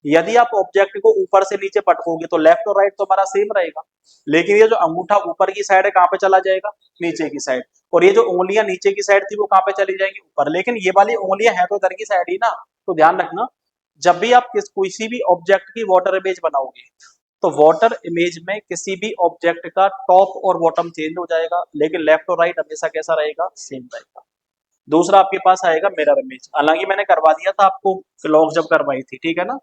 यदि आप ऑब्जेक्ट को ऊपर से नीचे पटकोगे तो लेफ्ट और राइट तो हमारा सेम रहेगा, लेकिन ये जो अंगूठा ऊपर की साइड है कहाँ पे चला जाएगा, नीचे की साइड। और ये जो उंगलियां नीचे की साइड थी वो कहाँ पे चली जाएंगी, ऊपर। लेकिन ये वाली उंगलियां हैं तो इधर की साइड ही ना। तो ध्यान रखना, जब भी आप किसी भी ऑब्जेक्ट की वाटर इमेज बनाओगे तो वाटर इमेज में किसी भी ऑब्जेक्ट का टॉप और बॉटम चेंज हो जाएगा, लेकिन लेफ्ट और राइट हमेशा कैसा रहेगा, सेम रहेगा। दूसरा आपके पास आएगा मिरर इमेज, हालांकि मैंने करवा दिया था आपको लॉग जब करवाई थी, ठीक है ना।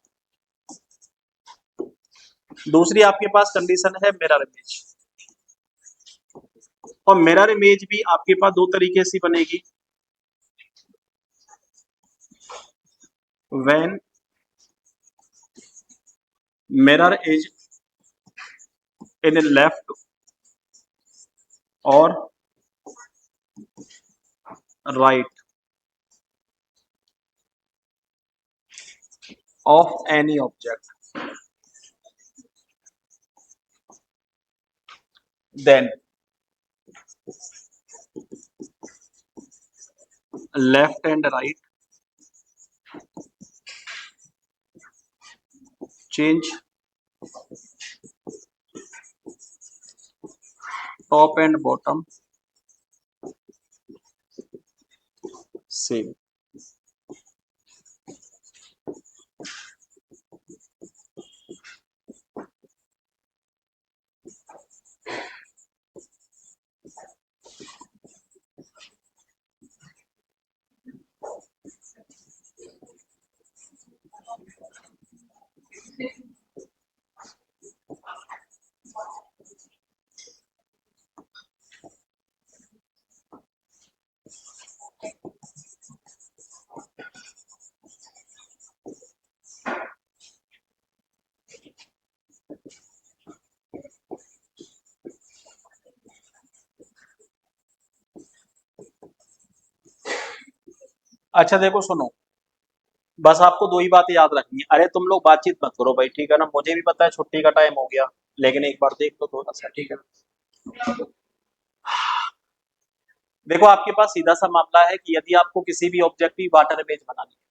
दूसरी आपके पास कंडीशन है मिरर इमेज, और मिरर इमेज भी आपके पास दो तरीके से बनेगी। When mirror is in left और right of any object, then left and right change top and bottom same. अच्छा देखो सुनो, बस आपको दो ही बातें याद रखनी है। अरे तुम लोग बातचीत मत करो भाई, ठीक है ना। मुझे भी पता है छुट्टी का टाइम हो गया, लेकिन एक बार देख लो थोड़ा सा, ठीक है ना। देखो आपके पास सीधा सा मामला है कि यदि आपको किसी भी ऑब्जेक्ट की वाटर इमेज बनानी है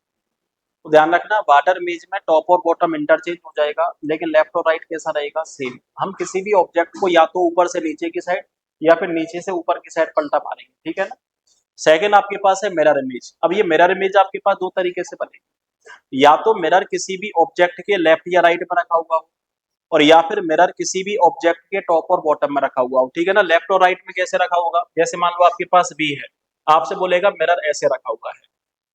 तो ध्यान रखना, वाटर इमेज में टॉप और बॉटम इंटरचेंज हो जाएगा, लेकिन लेफ्ट और राइट कैसा रहेगा, सेम। हम किसी भी ऑब्जेक्ट को या तो ऊपर से नीचे की साइड या फिर नीचे से ऊपर की साइड पलटा मारेंगे, ठीक है ना। सेकंड आपके पास है मिरर इमेज। अब ये मिरर इमेज आपके पास दो तरीके से बनेगी, या तो मिरर किसी भी ऑब्जेक्ट के लेफ्ट या राइट में रखा हुआ हो, और या फिर मिरर किसी भी ऑब्जेक्ट के टॉप और बॉटम में रखा हुआ हो, ठीक है ना। लेफ्ट और राइट में कैसे रखा होगा, जैसे मान लो आपके पास बी है, आपसे बोलेगा मिरर ऐसे रखा हुआ है,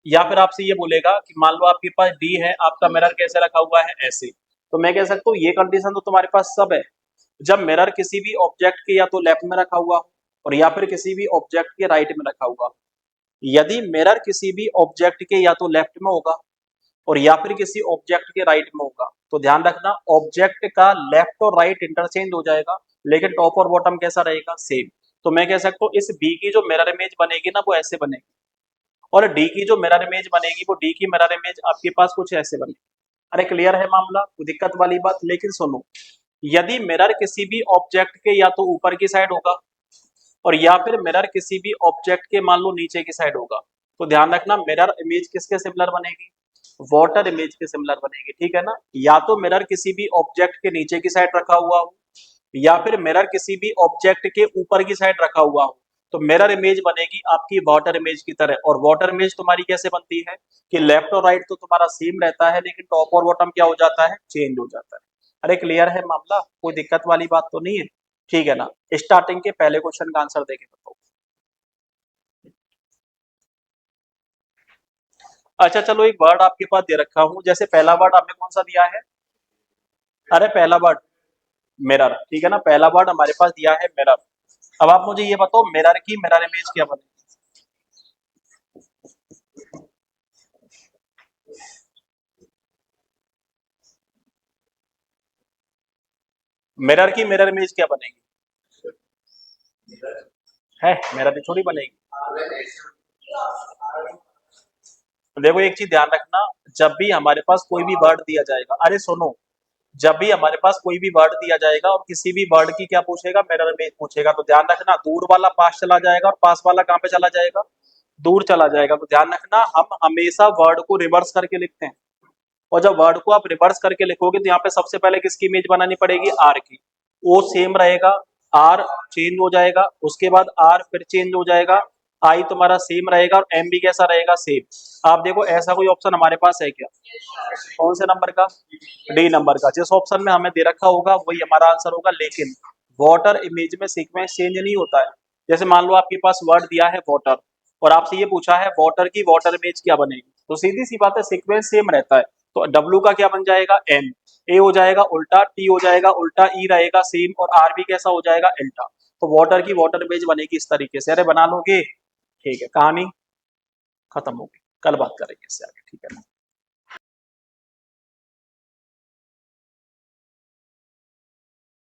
या फिर आपसे ये बोलेगा कि मान लो आपके पास डी है, आपका मिरर कैसे रखा हुआ है, ऐसे। तो मैं कह सकता हूँ ये कंडीशन तो तुम्हारे पास सब है। जब मिरर किसी भी ऑब्जेक्ट के या तो लेफ्ट में रखा हुआ हो और या फिर किसी भी ऑब्जेक्ट के राइट में रखा हुआ हो। यदि मिरर किसी भी ऑब्जेक्ट के या तो लेफ्ट में होगा और या फिर किसी ऑब्जेक्ट के राइट में होगा, तो ध्यान रखना ऑब्जेक्ट का लेफ्ट और राइट इंटरचेंज हो जाएगा, लेकिन टॉप और बॉटम कैसा रहेगा, सेम। तो मैं कह सकता हूँ इस बी की जो मिरर इमेज बनेगी ना वो ऐसे बनेगी, और डी की जो मिरर इमेज बनेगी वो डी की मिरर इमेज आपके पास कुछ ऐसे बनेगी। अरे क्लियर है मामला, कोई दिक्कत वाली बात। लेकिन सुनो, यदि मिरर किसी भी ऑब्जेक्ट के या तो ऊपर की साइड होगा और या फिर मिरर किसी भी ऑब्जेक्ट के मान लो नीचे की साइड होगा, तो ध्यान रखना मिरर इमेज किसके सिमिलर बनेगी, वाटर इमेज के सिमिलर बनेगी, ठीक है ना। या तो मिरर किसी भी ऑब्जेक्ट के नीचे की साइड रखा हुआ हो या फिर मिरर किसी भी ऑब्जेक्ट के ऊपर की साइड रखा हुआ हो, तो मिरर इमेज बनेगी आपकी वाटर इमेज की तरह। और वाटर इमेज तुम्हारी कैसे बनती है कि लेफ्ट और राइट तो तुम्हारा सेम रहता है, लेकिन टॉप और बॉटम क्या हो जाता है, चेंज हो जाता है। अरे क्लियर है मामला, कोई दिक्कत वाली बात तो नहीं है, ठीक है ना। स्टार्टिंग के पहले क्वेश्चन का आंसर देके बताओ। अच्छा चलो, एक वर्ड आपके पास दे रखा हूं, जैसे पहला वर्ड आपने कौन सा दिया है, अरे पहला वर्ड मिरर, ठीक है ना। पहला वर्ड हमारे पास दिया है मिरर। अब आप मुझे ये बताओ मिरर की मिरर इमेज क्या बनेगी। मिरर की मिरर इमेज क्या बनेगी, है मिरर की थोड़ी बनेगी। देखो एक चीज ध्यान रखना, जब भी हमारे पास कोई भी वर्ड दिया जाएगा, अरे सुनो, जब भी हमारे पास कोई भी वर्ड दिया जाएगा और किसी भी वर्ड की क्या पूछेगा, मिरर इमेज पूछेगा, तो ध्यान रखना दूर वाला पास चला जाएगा और पास वाला कहाँ पे चला जाएगा, दूर चला जाएगा। तो ध्यान रखना हम हमेशा वर्ड को रिवर्स करके लिखते हैं, और जब वर्ड को आप रिवर्स करके लिखोगे तो यहाँ पे सबसे पहले किसकी इमेज बनानी पड़ेगी, आर की। ओ सेम रहेगा, आर चेंज हो जाएगा, उसके बाद आर फिर चेंज हो जाएगा, आई तुम्हारा सेम रहेगा और एम भी कैसा रहेगा, सेम। आप देखो ऐसा कोई ऑप्शन हमारे पास है क्या, कौन से नंबर का, डी नंबर का। जिस ऑप्शन में हमें दे रखा होगा वही हमारा आंसर होगा। लेकिन वाटर इमेज में सीक्वेंस चेंज नहीं होता है। जैसे मान लो आपके पास वर्ड दिया है वाटर और आपसे ये पूछा है वाटर की वाटर इमेज क्या बनेगी, तो सीधी सी बात है सीक्वेंस सेम रहता है। तो डब्ल्यू का क्या बन जाएगा, एन, ए हो जाएगा उल्टा, टी हो जाएगा उल्टा, ई रहेगा सेम और आर भी कैसा हो जाएगा, एल्टा। तो वाटर की वाटर इमेज बनेगी इस तरीके से। अरे बना लोगे, ठीक है, कहानी खत्म होगी, कल बात करेंगे इससे आगे, ठीक है ना।